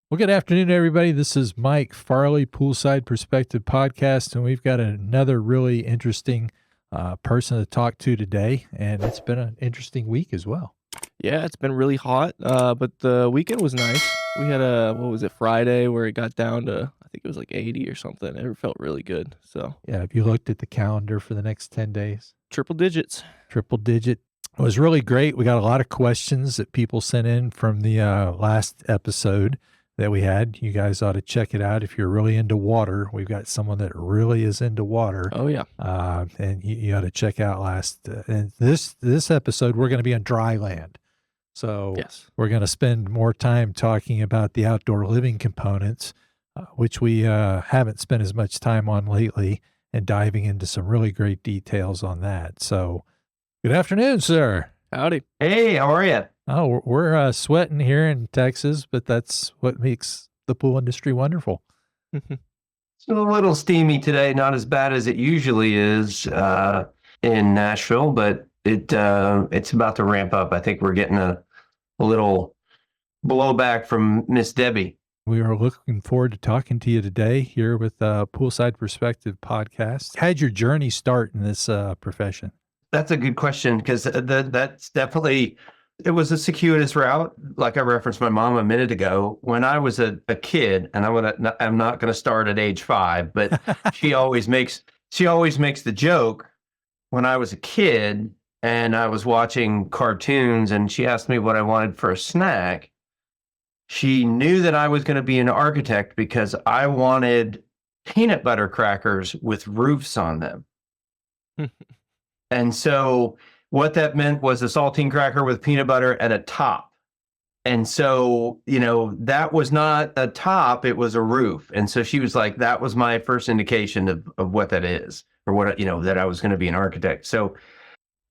Well, good afternoon, everybody. This is Mike Farley, Poolside Perspective Podcast, and we've got another really interesting person to talk to today, and it's been an interesting week as well. Yeah, it's been really hot, but the weekend was nice. We had Friday where it got down to, I think it was like 80 or something. It felt really good. So Yeah, if you looked at the calendar for the next 10 days, triple digits. triple digit. It was really great. We got a lot of questions that people sent in from the last episode that we had. You guys ought to check it out if you're really into water. We've got someone that really is into water. Oh yeah. And you ought to check out and this episode, we're going to be on dry land. So Yes. we're going to spend more time talking about the outdoor living components, which we haven't spent as much time on lately, and diving into some really great details on that. So good afternoon, sir. Howdy. Hey, how are you? Oh, we're sweating here in Texas, but that's what makes the pool industry wonderful. It's a little steamy today, not as bad as it usually is in Nashville, but it's about to ramp up. I think we're getting a little blowback from Miss Debbie. We are looking forward to talking to you today here with Poolside Perspective Podcast. How'd your journey start in this profession? That's a good question because that's definitely, it was a circuitous route. Like I referenced my mom a minute ago, when I was a kid, and I'm not going to start at age 5, but she always makes the joke when I was a kid and I was watching cartoons and she asked me what I wanted for a snack. She knew that I was going to be an architect because I wanted peanut butter crackers with roofs on them. And so what that meant was a saltine cracker with peanut butter and a top. And so, that was not a top, it was a roof. And so she was like, that was my first indication of what that is, or what, that I was going to be an architect. So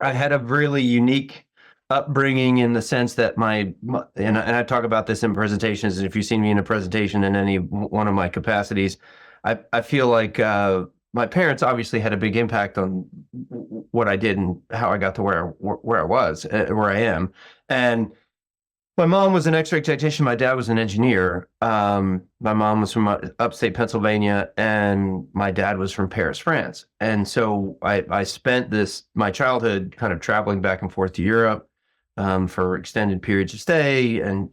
I had a really unique upbringing in the sense that and I talk about this in presentations. And if you've seen me in a presentation in any one of my capacities, I feel like my parents obviously had a big impact on what I did and how I got to where I am. And my mom was an X-ray technician. My dad was an engineer. My mom was from upstate Pennsylvania, and my dad was from Paris, France. And so I spent my childhood kind of traveling back and forth to Europe for extended periods of stay. And,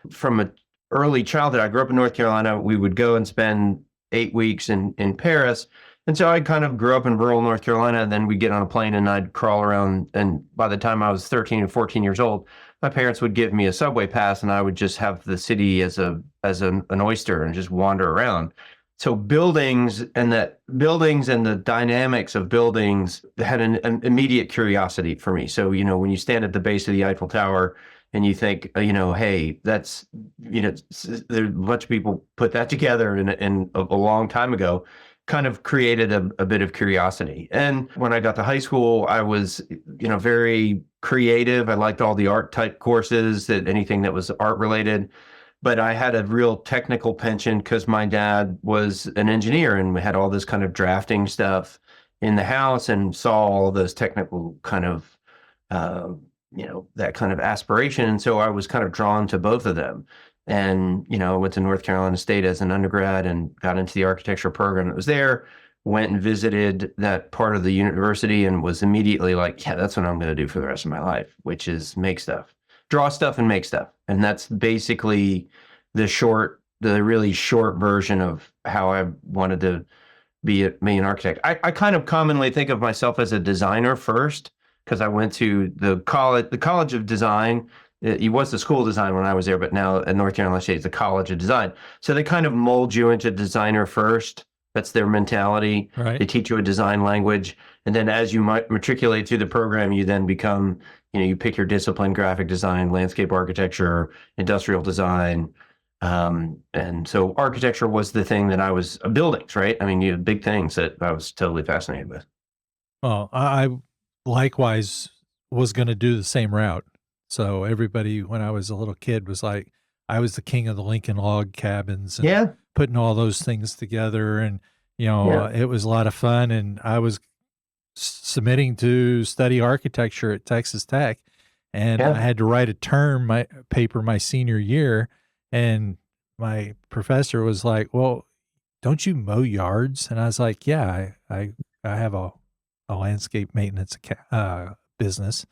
from an early childhood, I grew up in North Carolina. We would go and spend 8 weeks in Paris. And so I kind of grew up in rural North Carolina, and then we'd get on a plane and I'd crawl around. And by the time I was 13 and 14 years old, my parents would give me a subway pass and I would just have the city as an oyster and just wander around. So buildings and the dynamics of buildings had an immediate curiosity for me. So, when you stand at the base of the Eiffel Tower and you think, hey, that's, there a bunch of people put that together in a long time ago, kind of created a bit of curiosity. And when I got to high school, I was, very creative. I liked all the art type courses, anything that was art related. But I had a real technical penchant because my dad was an engineer and we had all this kind of drafting stuff in the house and saw all those technical kind of, that kind of aspiration. And so I was kind of drawn to both of them. And, I went to North Carolina State as an undergrad and got into the architecture program that was there, went and visited that part of the university and was immediately like, yeah, that's what I'm going to do for the rest of my life, which is make stuff, draw stuff and make stuff. And that's basically the really short version of how I wanted to be an architect. I kind of commonly think of myself as a designer first because I went to the College of Design. It was the School of Design when I was there, but now at North Carolina State, it's the College of Design. So they kind of mold you into designer first. That's their mentality. Right. They teach you a design language. And then as you matriculate through the program, you then become, you pick your discipline: graphic design, landscape architecture, industrial design. And so architecture was the thing that I was, buildings, right? I mean, you had big things that I was totally fascinated with. Well, I likewise was going to do the same route. So everybody, when I was a little kid, was like, I was the king of the Lincoln log cabins and putting all those things together. And, it was a lot of fun. And I was submitting to study architecture at Texas Tech. And I had to write a term paper my senior year. And my professor was like, well, don't you mow yards? And I was like, yeah, I have a landscape maintenance business,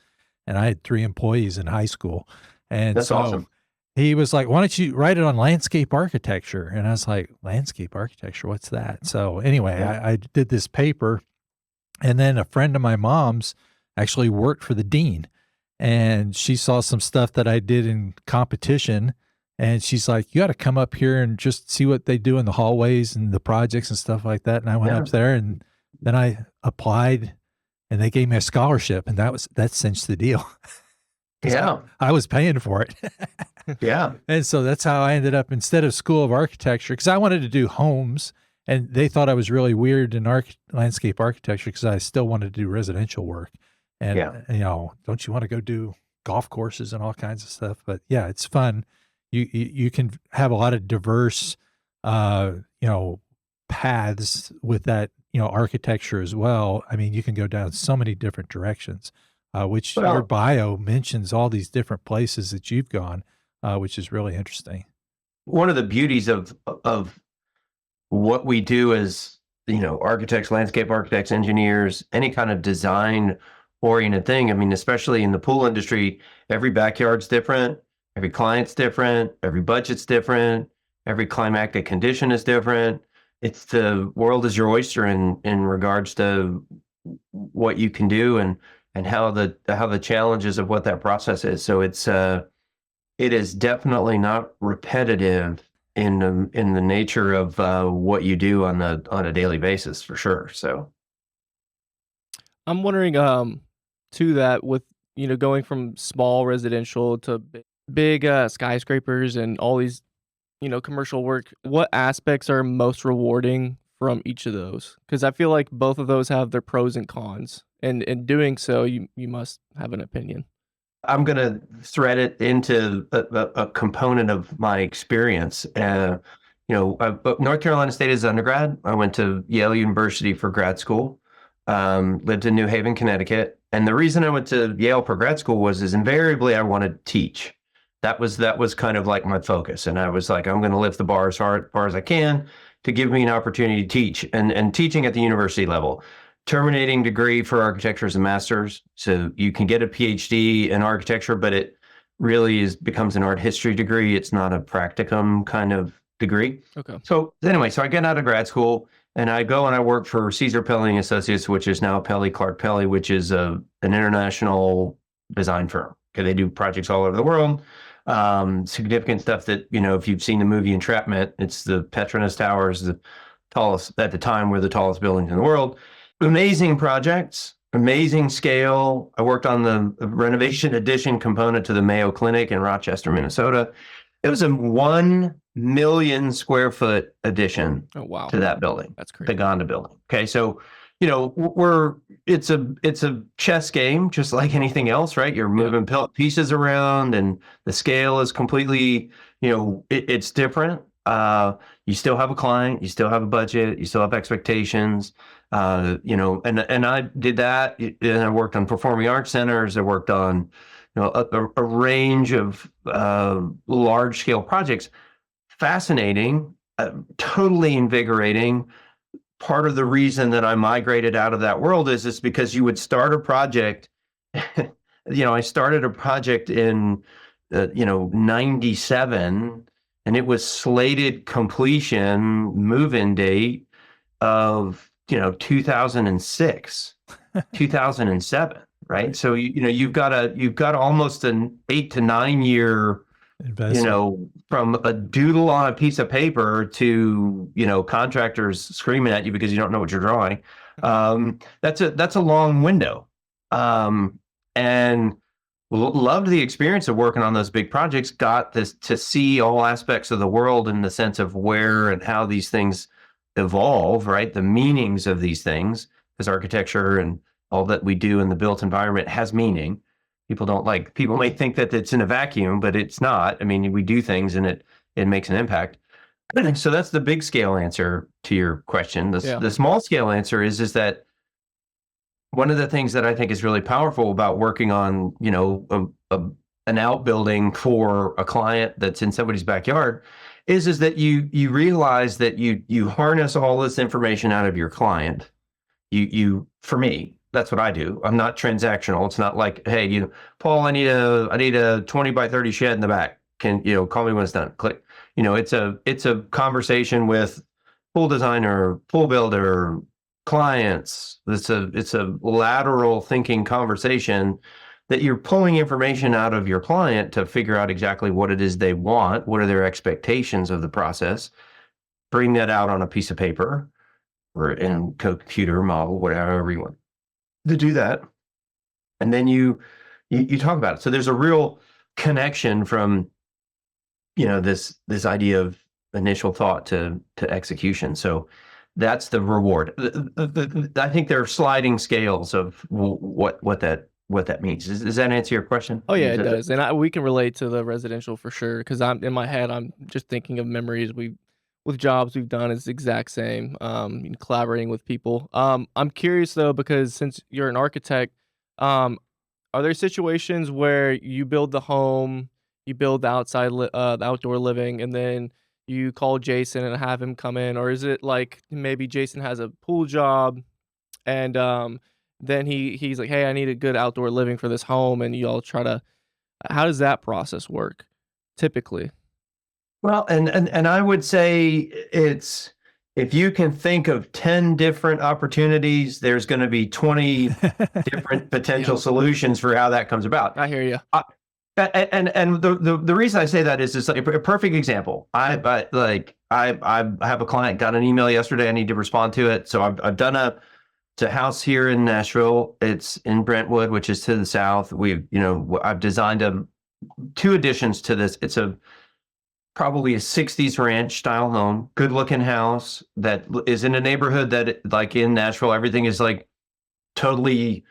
and I had 3 employees in high school. And That's awesome. He was like, why don't you write it on landscape architecture? And I was like, landscape architecture, what's that? So anyway, I did this paper, and then a friend of my mom's actually worked for the dean, and she saw some stuff that I did in competition. And she's like, you got to come up here and just see what they do in the hallways and the projects and stuff like that. And I went up there, and then I applied, and they gave me a scholarship, and that cinched the deal. Yeah. I was paying for it. Yeah. And so that's how I ended up, instead of School of Architecture, because I wanted to do homes, and they thought I was really weird in landscape architecture because I still wanted to do residential work. And, you know, don't you want to go do golf courses and all kinds of stuff? But yeah, it's fun. You can have a lot of diverse, you know, paths with that, you know, architecture as well. I mean, you can go down so many different directions, which your bio mentions all these different places that you've gone, which is really interesting. One of the beauties of what we do as, you know, architects, landscape architects, engineers, any kind of design oriented thing. I mean, especially in the pool industry, every backyard's different. Every client's different. Every budget's different. Every climatic condition is different. It's the world is your oyster in regards to what you can do and how the challenges of what that process is. So it is definitely not repetitive in the nature of what you do on a daily basis, for sure. So I'm wondering to that, with, you know, going from small residential to big skyscrapers and all these, you know, commercial work, what aspects are most rewarding from each of those? Because I feel like both of those have their pros and cons, and in doing so, you must have an opinion. I'm going to thread it into a component of my experience. You know, North Carolina State as undergrad. I went to Yale University for grad school. Lived in New Haven, Connecticut, and the reason I went to Yale for grad school was invariably I wanted to teach. That was kind of like my focus. And I was like, I'm going to lift the bar as far as I can to give me an opportunity to teach, and teaching at the university level. Terminating degree for architecture is a master's. So you can get a PhD in architecture, but it really becomes an art history degree. It's not a practicum kind of degree. Okay. So anyway, I get out of grad school and I go and I work for Caesar Pelli & Associates, which is now Pelli Clark Pelli, which is an international design firm. Okay, they do projects all over the world. Significant stuff that, you know, if you've seen the movie Entrapment, it's the Petronas Towers, the tallest, at the time, were the tallest buildings in the world. Amazing projects, amazing scale. I worked on the renovation addition component to the Mayo Clinic in Rochester, Minnesota. It was a 1 million square foot addition to that building. That's crazy. The Gonda building. Okay, so, you know, it's a chess game, just like anything else, right? You're moving pieces around, and the scale is completely, you know, it's different. You still have a client, you still have a budget, you still have expectations, you know, and I did that. And I worked on performing arts centers. I worked on, you know, a range of large scale projects. Fascinating, totally invigorating. Part of the reason that I migrated out of that world is because you would start a project. You know, I started a project in, you know, 97, and it was slated completion, move-in date of, you know, 2006, 2007, right? So, you know, you've got almost an 8 to 9 year investment. You know, from a doodle on a piece of paper to, you know, contractors screaming at you because you don't know what you're drawing. That's a long window. And loved the experience of working on those big projects. Got this to see all aspects of the world in the sense of where and how these things evolve, right? The meanings of these things, because architecture and all that we do in the built environment has meaning. People may think that it's in a vacuum, but it's not. I mean, we do things and it makes an impact. So that's the big scale answer to your question. The small scale answer is that one of the things that I think is really powerful about working on, you know, an outbuilding for a client that's in somebody's backyard is that you realize that you harness all this information out of your client. For me, that's what I do. I'm not transactional. It's not like, hey, Paul, I need a 20 by 30 shed in the back. Can call me when it's done. Click. It's a conversation with pool designer, pool builder, clients. It's a lateral thinking conversation that you're pulling information out of your client to figure out exactly what it is they want, what are their expectations of the process, bring that out on a piece of paper or in computer model, whatever you want to do that. And then you talk about it. So there's a real connection from, this idea of initial thought to execution. So that's the reward. I think there are sliding scales of what that means. Does that answer your question? Oh yeah, it does. And we can relate to the residential for sure. Because in my head, I'm just thinking of memories with jobs we've done. It's the exact same. Collaborating with people. I'm curious though, because since you're an architect, are there situations where you build the home, you build the outside, the outdoor living, and then you call Jason and have him come in, or is it like maybe Jason has a pool job, and then he's like, hey, I need a good outdoor living for this home, and you all try to. How does that process work, typically? Well, and I would say it's, if you can think of 10 different opportunities, there's going to be 20 different potential solutions for how that comes about. I hear you. And the reason I say that is like a perfect example. I have a client, got an email yesterday. I need to respond to it. So I've done it's a house here in Nashville. It's in Brentwood, which is to the south. I've designed two additions to this. It's probably a 60s ranch style home, good looking house that is in a neighborhood that, like in Nashville, everything is like totally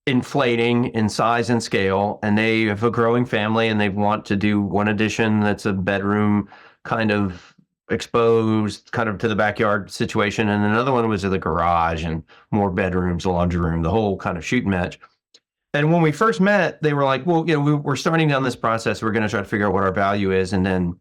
inflating in size and scale, and they have a growing family and they want to do one addition that's a bedroom kind of exposed kind of to the backyard situation, and another one was in the garage and more bedrooms, a laundry room, the whole kind of shooting match. And when we first met, they were like, well, we're starting down this process. We're going to try to figure out what our value is. And then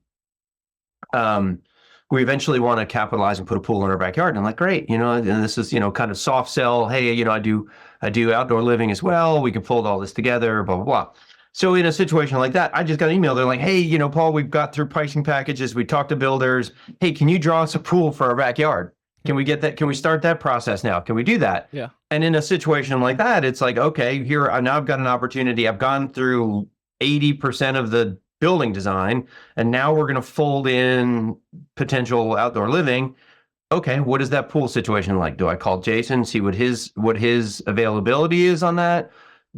we eventually want to capitalize and put a pool in our backyard. And I'm like, great. And this is, kind of soft sell. Hey, I do outdoor living as well. We can fold all this together, blah, blah, blah. So in a situation like that, I just got an email. They're like, hey, Paul, we've got through pricing packages. We talked to builders. Hey, can you draw us a pool for our backyard? Can we get that? Can we start that process now? Can we do that? Yeah. And in a situation like that, it's like, okay, here, now I've got an opportunity. I've gone through 80% of the building design, and now we're going to fold in potential outdoor living. Okay, what is that pool situation like? Do I call Jason, see what his availability is on that?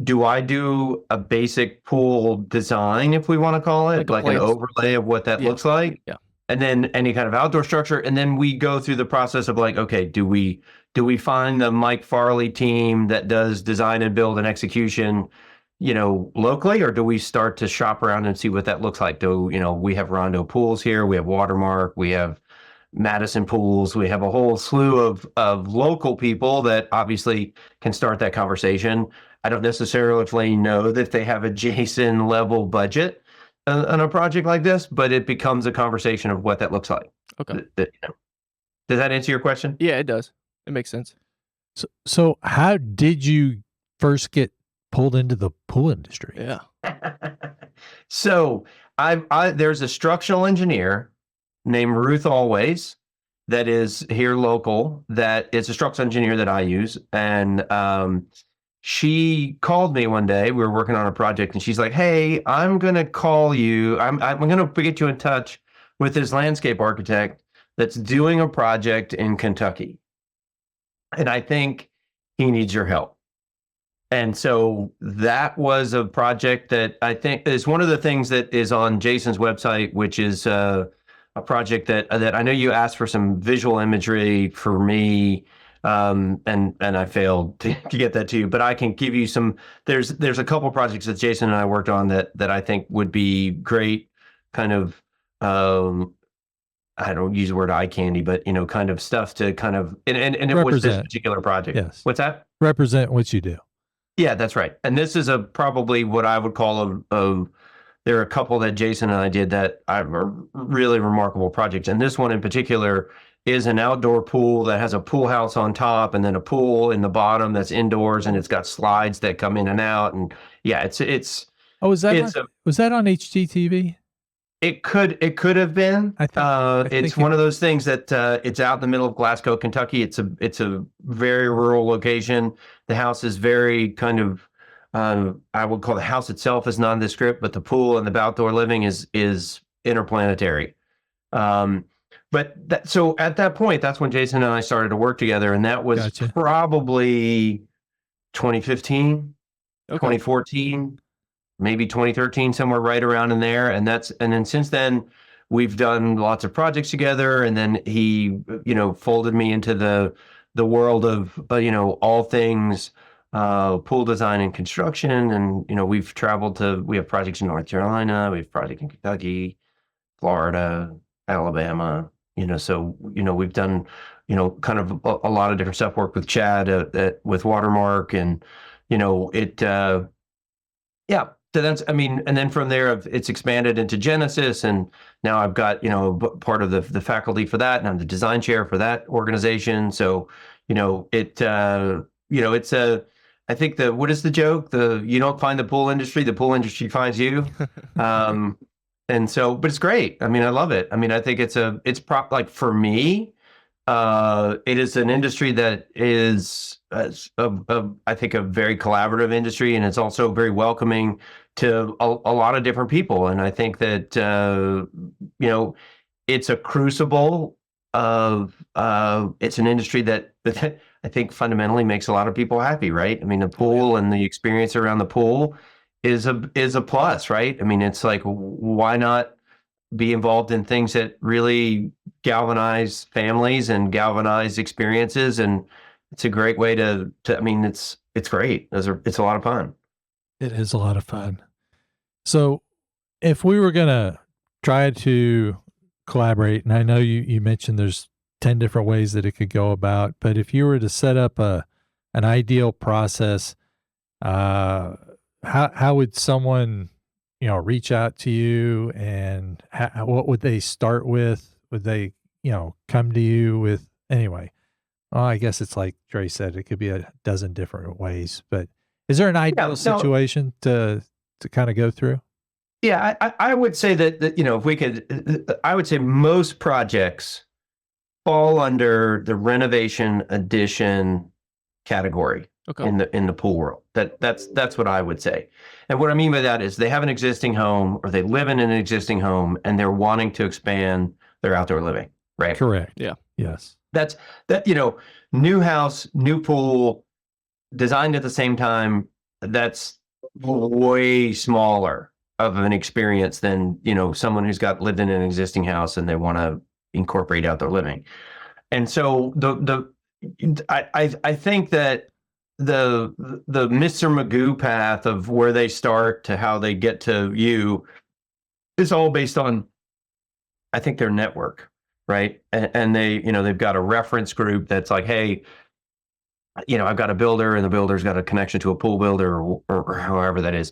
Do I do a basic pool design, if we want to call it, like an overlay of what that looks like? Yeah. And then any kind of outdoor structure. And then we go through the process of like, okay, do we find the Mike Farley team that does design and build and execution, locally, or do we start to shop around and see what that looks like? We have Rondo Pools here, we have Watermark, we have Madison Pools, we have a whole slew of local people that obviously can start that conversation. I don't necessarily know that they have a Jason level budget on a project like this, but it becomes a conversation of what that looks like. Okay. Does that answer your question? Yeah, it does. It makes sense. So how did you first get pulled into the pool industry? Yeah. So there's a structural engineer named Ruth Always that is here local, that is a structural engineer that I use. And she called me one day. We were working on a project, and she's like, hey, I'm going to call you. I'm going to get you in touch with this landscape architect that's doing a project in Kentucky. And I think he needs your help. And so that was a project that I think is one of the things that is on Jason's website, which is a project that I know you asked for some visual imagery for me. And I failed to get that to you, but I can give you some. There's a couple projects that Jason and I worked on that I think would be great, kind of. I don't use the word eye candy, but kind of stuff to kind of and it was this particular project. Yes. What's that? Represent what you do. Yeah, that's right. And this is probably what I would call there are a couple that Jason and I did that are really remarkable projects. And this one in particular is an outdoor pool that has a pool house on top and then a pool in the bottom that's indoors, and it's got slides that come in and out. And yeah, it's Oh, was that on HGTV? It could have been. It's one of those things that it's out in the middle of Glasgow, Kentucky. It's a very rural location. The house is very kind of I would call the house itself is nondescript, but the pool and the outdoor living is interplanetary. So at that point, that's when Jason and I started to work together, and that was probably 2015, 2014. Maybe 2013, somewhere right around in there. And then since then, we've done lots of projects together. And then he, folded me into the world of, all things pool design and construction. And, we have projects in North Carolina, we have projects in Kentucky, Florida, Alabama, so, we've done, kind of a lot of different stuff, work with Chad with Watermark, and, yeah. So and then from there, it's expanded into Genesis, and now I've got, part of the faculty for that, and I'm the design chair for that organization. So, it's I think what is the joke? You don't find the pool industry finds you. And so, but it's great. I love it. I think like for me, it is an industry that is, I think, a very collaborative industry, and it's also very welcoming to a lot of different people. And I think that, it's a crucible of, it's an industry that I think fundamentally makes a lot of people happy, right? The pool and the experience around the pool is a plus, right? It's like, why not be involved in things that really galvanize families and galvanize experiences? And it's a great way to it's great. It's a lot of fun. It is a lot of fun. So if we were going to try to collaborate, and I know you mentioned there's 10 different ways that it could go about, but if you were to set up an ideal process, how would someone, reach out to you, and what would they start with? Would they, come to you with, anyway? Well, I guess it's like Trey said, it could be a dozen different ways, but is there an ideal situation to kind of go through? Yeah, I would say that if we could, I would say most projects fall under the renovation addition category in the pool world. That's what I would say. And what I mean by that is they have an existing home, or they live in an existing home, and they're wanting to expand their outdoor living, right? Correct. Yeah. Yes. New house, new pool, designed at the same time. That's way smaller of an experience than, someone who's lived in an existing house and they want to incorporate outdoor living. And so I think that the Mr. Magoo path of where they start to how they get to you is all based on, I think, their network, right? And they, they've got a reference group that's like, hey, I've got a builder, and the builder's got a connection to a pool builder, or however that is.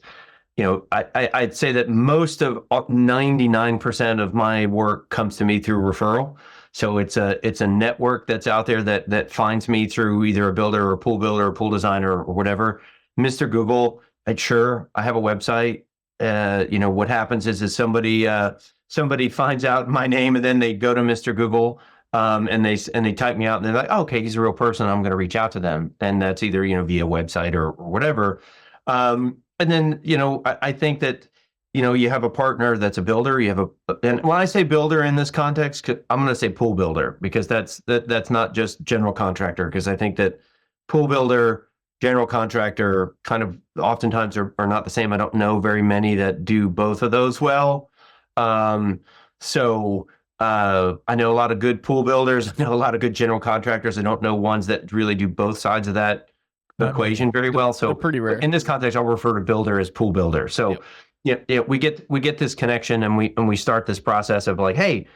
I'd say that most of 99% of my work comes to me through referral. So it's a network that's out there that finds me through either a builder or a pool builder or pool designer or whatever. Mr. Google, I have a website. What happens is somebody finds out my name, and then they go to Mr. Google, and they type me out, and they're like, oh, okay, he's a real person, I'm going to reach out to them. And that's either, via website or whatever. And then, I think that, you have a partner that's a builder. And when I say builder in this context, I'm going to say pool builder, because that's not just general contractor, because I think that pool builder, general contractor kind of oftentimes are not the same. I don't know very many that do both of those well. So I know a lot of good pool builders. I know a lot of good general contractors. I don't know ones that really do both sides of that equation very well. So they're pretty rare. In this context, I'll refer to builder as pool builder. So we get this connection, and we start this process of like, hey,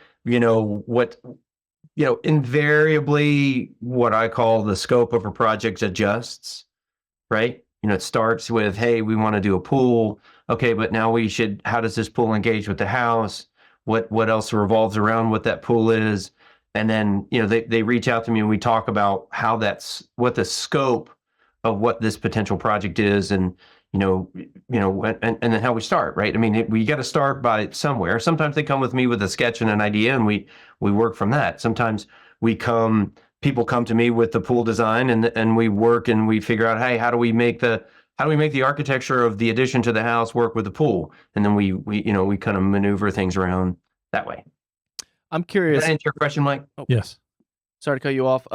invariably what I call the scope of a project adjusts, right? It starts with, hey, we want to do a pool. okay, but now how does this pool engage with the house? What else revolves around what that pool is? And then, they reach out to me and we talk about what the scope of what this potential project is, and and then how we start, right? I mean, we got to start by somewhere. Sometimes they come with me with a sketch and an idea, and we work from that. Sometimes people come to me with the pool design, and we work and we figure out, hey, how do we make the architecture of the addition to the house work with the pool? And then we kind of maneuver things around that way. I'm curious. Did that answer your question, Mike? Oh, yes. Sorry to cut you off.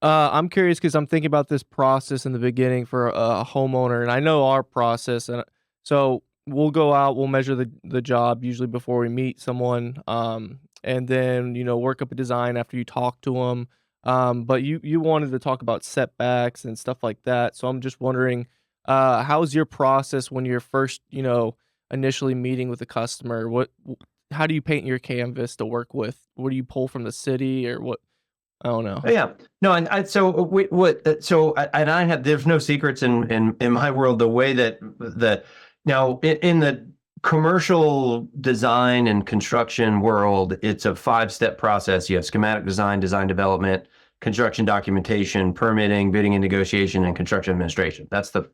I'm curious because I'm thinking about this process in the beginning for a homeowner, and I know our process. And so we'll go out, we'll measure the job usually before we meet someone, and then work up a design after you talk to them. But you wanted to talk about setbacks and stuff like that. So I'm just wondering, how's your process when you're first initially meeting with a customer? How do you paint your canvas to work with? What do you pull from the city, or what? I don't know. Yeah, no, and I have, there's no secrets in my world. The way that now in the commercial design and construction world, it's a 5-step process. You have schematic design, design development, construction documentation, permitting, bidding and negotiation, and construction administration. That's the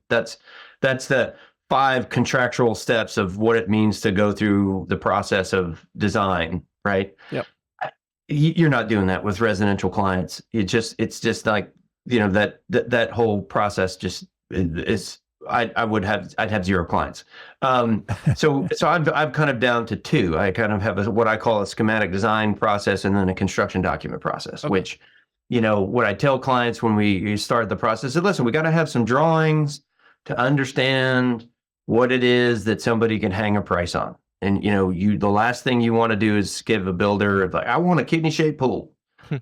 5 contractual steps of what it means to go through the process of design, right? Yep. You're not doing that with residential clients. It's just like, that whole process just is, I'd have 0 clients. So I'm kind of down to 2. I kind of have what I call a schematic design process and then a construction document process, okay. Which, what I tell clients when we start the process is, listen, we got to have some drawings to understand what it is that somebody can hang a price on. And, the last thing you want to do is give a builder like, I want a kidney-shaped pool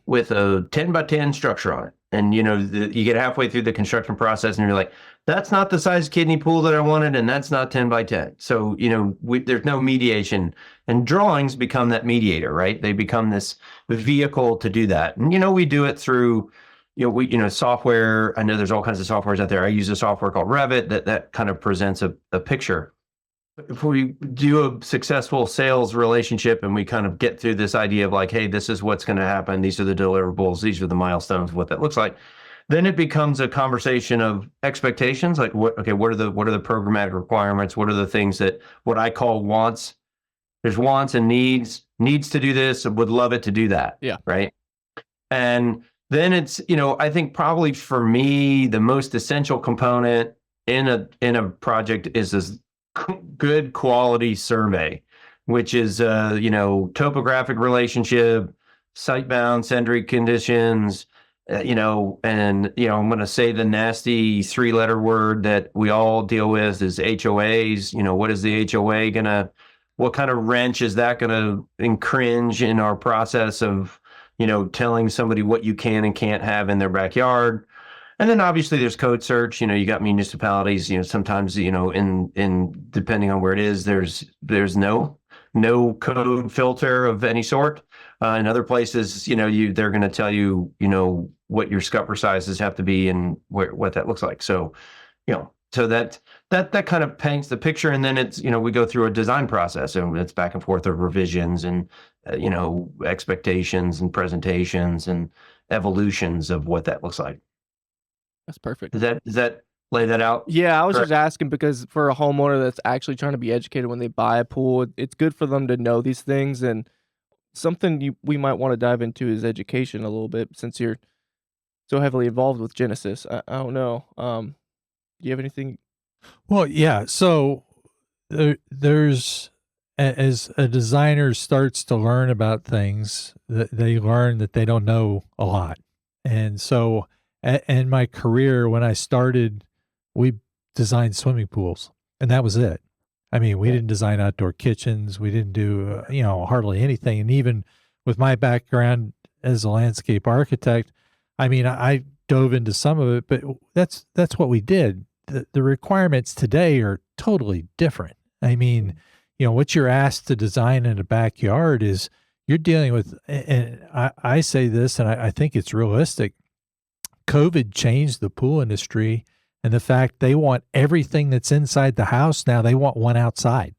with a 10 by 10 structure on it. And, you get halfway through the construction process and you're like, that's not the size kidney pool that I wanted. And that's not 10 by 10. So, there's no mediation, and drawings become that mediator, right? They become this vehicle to do that. And, we do it through, software. I know there's all kinds of softwares out there. I use a software called Revit that kind of presents a picture. If we do a successful sales relationship and we kind of get through this idea of like, hey, this is what's going to happen, these are the deliverables, these are the milestones, what that looks like, then it becomes a conversation of expectations. Like, what are the programmatic requirements? What are the things what I call wants? There's wants and needs to do this, would love it to do that. Yeah. Right. And then it's, I think probably for me, the most essential component in a project is this good quality survey, which is topographic relationship, site bound, centric conditions, and I'm going to say the nasty 3-letter word that we all deal with is HOAs. What is the HOA what kind of wrench is that going to infringe in our process of telling somebody what you can and can't have in their backyard? And then obviously there's code search. You got municipalities, sometimes, in depending on where it is, there's no code filter of any sort. In other places, they're going to tell you, what your scupper sizes have to be and what that looks like. So, so that kind of paints the picture. And then it's, we go through a design process, and it's back and forth of revisions and, expectations and presentations and evolutions of what that looks like. That's perfect. Does that lay that out? Yeah, I was just asking because for a homeowner that's actually trying to be educated when they buy a pool, it's good for them to know these things. And something we might want to dive into is education a little bit, since you're so heavily involved with Genesis. I don't know. Do you have anything? Well, yeah. So there's, as a designer starts to learn about things, they learn that they don't know a lot. And so in my career, when I started, we designed swimming pools, and that was it. I mean, we didn't design outdoor kitchens. We didn't do, hardly anything. And even with my background as a landscape architect, I mean, I dove into some of it, but that's what we did. The requirements today are totally different. I mean, what you're asked to design in a backyard is you're dealing with, and I say this, and I think it's realistic. COVID changed the pool industry and the fact they want everything that's inside the house. Now they want one outside.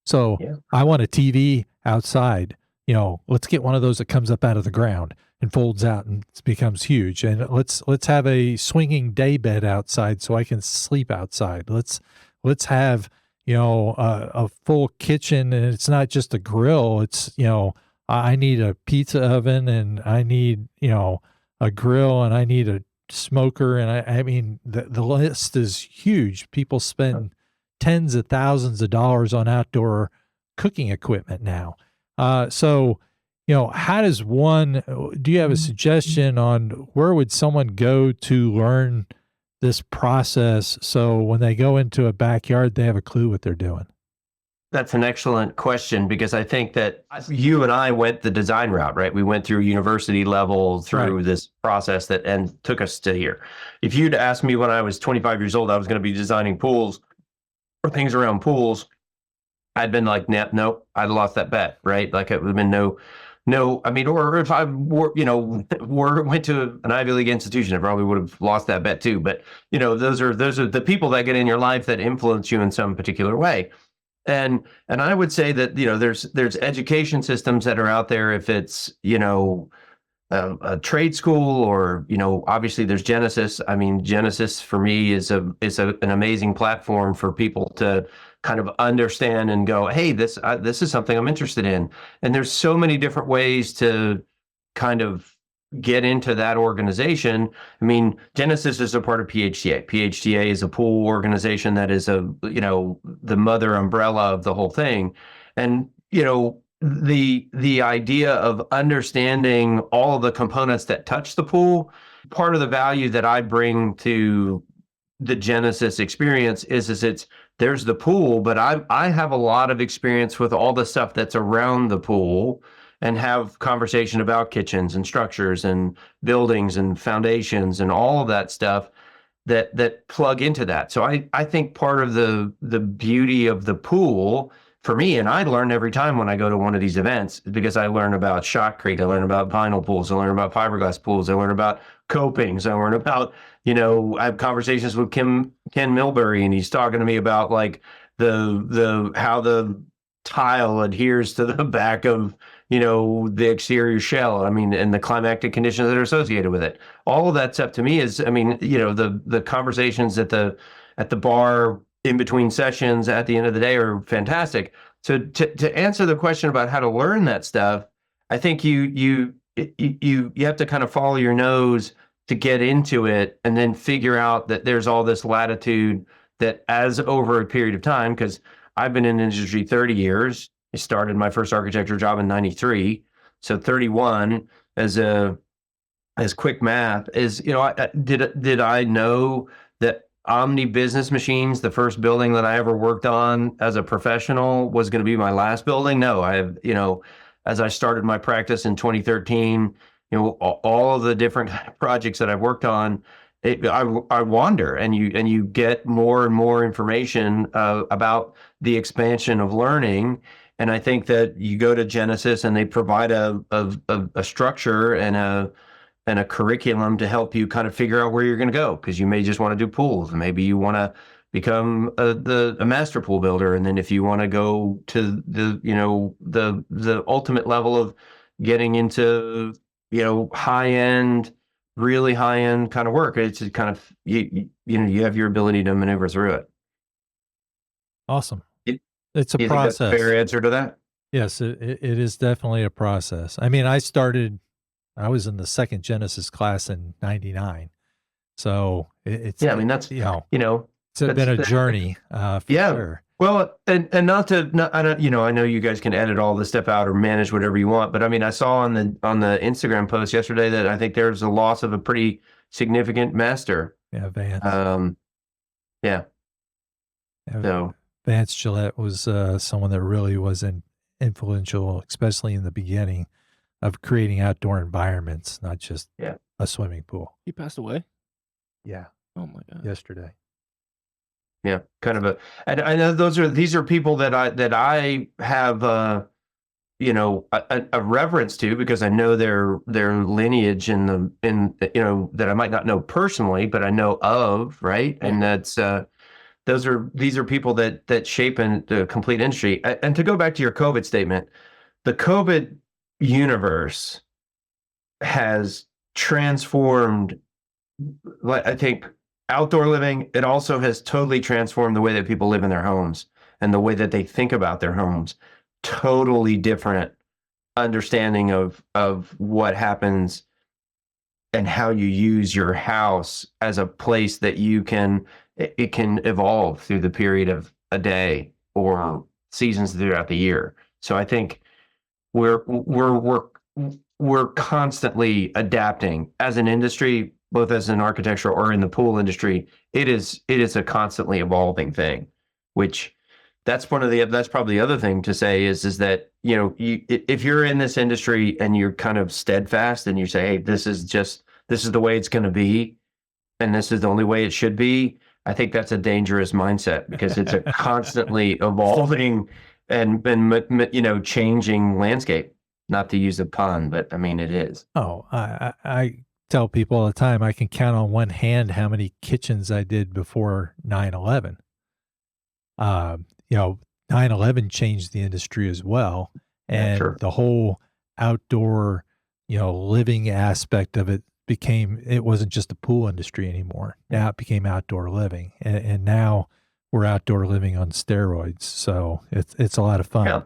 So I want a TV outside. Let's get one of those that comes up out of the ground and folds out and becomes huge. And let's have a swinging day bed outside so I can sleep outside. Let's have, a full kitchen, and it's not just a grill. It's, I need a pizza oven, and I need, a grill, and I need a smoker. And I mean, the list is huge. People spend tens of thousands of dollars on outdoor cooking equipment now. So, how does do you have a suggestion on where would someone go to learn this process so when they go into a backyard, they have a clue what they're doing? That's an excellent question, because I think that you and I went the design route, right? We went through university level through this process and took us to here. If you'd asked me when I was 25 years old, I was going to be designing pools or things around pools, I'd been like, nope, I'd lost that bet, right? Like it would have been no. I mean, or if I went to an Ivy League institution, I probably would have lost that bet too. But those are the people that get in your life that influence you in some particular way. And I would say that there's education systems that are out there. If it's a trade school, or obviously there's Genesis. I mean, Genesis for me is an amazing platform for people to kind of understand and go, hey, this is something I'm interested in. And there's so many different ways to kind of get into that organization. I mean, Genesis is a part of PHTA. PHTA is a pool organization that is the mother umbrella of the whole thing. And the idea of understanding all of the components that touch the pool, part of the value that I bring to the Genesis experience is there's the pool, but I have a lot of experience with all the stuff that's around the pool, and have conversation about kitchens and structures and buildings and foundations and all of that stuff that plug into that. So I think part of the beauty of the pool for me, and I learn every time when I go to one of these events, because I learn about shotcrete, I learn about vinyl pools, I learn about fiberglass pools, I learn about copings, I learn about, I have conversations with Ken Milbury, and he's talking to me about like the how the tile adheres to the back of the exterior shell. I mean, and the climactic conditions that are associated with it. All of that stuff to me is, I mean, the conversations at the bar in between sessions at the end of the day are fantastic. So to answer the question about how to learn that stuff, I think you have to kind of follow your nose to get into it, and then figure out that there's all this latitude that as over a period of time, because I've been in the industry 30 years. I started my first architecture job in 93. So 31 as quick math is, did I know that Omni Business Machines, the first building that I ever worked on as a professional, was going to be my last building? No, I have, as I started my practice in 2013, all of the different projects that I've worked on, I wander, and you get more and more information about the expansion of learning. And I think that you go to Genesis and they provide a structure and a curriculum to help you kind of figure out where you're going to go, because you may just want to do pools, and maybe you want to become a master pool builder. And then if you want to go to the ultimate level of getting into really high end kind of work, it's kind of you have your ability to maneuver through it. Awesome. It's a process. That's a fair answer to that? Yes, it is definitely a process. I mean, I was in the second Genesis class in 99. So it's, I mean, that's, it's been a journey. For sure. Well, and I know you guys can edit all this stuff out or manage whatever you want, but I mean, I saw on the Instagram post yesterday that I think there's a loss of a pretty significant master. Yeah. Vance. So Vance Gillette was someone that really was influential, especially in the beginning of creating outdoor environments, not just a swimming pool. He passed away? Yeah. Oh my God. Yesterday. Yeah, kind of and I know these are people that I have a reverence to, because I know their lineage in that I might not know personally, but I know of, right? Yeah. And that's these are people that shape the complete industry. And to go back to your COVID statement, the COVID universe has transformed, I think, outdoor living. It also has totally transformed the way that people live in their homes and the way that they think about their homes. Totally different understanding of what happens and how you use your house as a place that it can evolve through the period of a day or seasons throughout the year. So I think we're constantly adapting as an industry, both as an architectural or in the pool industry. It is a constantly evolving thing, which that's probably the other thing to say is that, if you're in this industry and you're kind of steadfast and you say, hey, this is the way it's going to be, and this is the only way it should be, I think that's a dangerous mindset, because it's a constantly evolving and changing landscape. Not to use a pun, but I mean, it is. Oh, I tell people all the time, I can count on one hand how many kitchens I did before 9/11. 9/11 changed the industry as well. And the whole outdoor, living aspect of it it wasn't just a pool industry anymore. Now it became outdoor living. And now we're outdoor living on steroids. So it's a lot of fun. Yeah.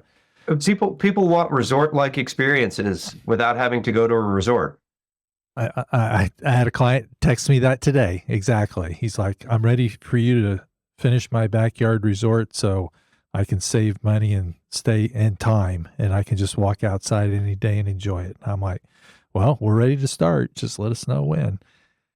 People want resort-like experiences without having to go to a resort. I had a client text me that today. Exactly. He's like, I'm ready for you to finish my backyard resort so I can save money and stay in time, and I can just walk outside any day and enjoy it. I'm like, well, we're ready to start. Just let us know when.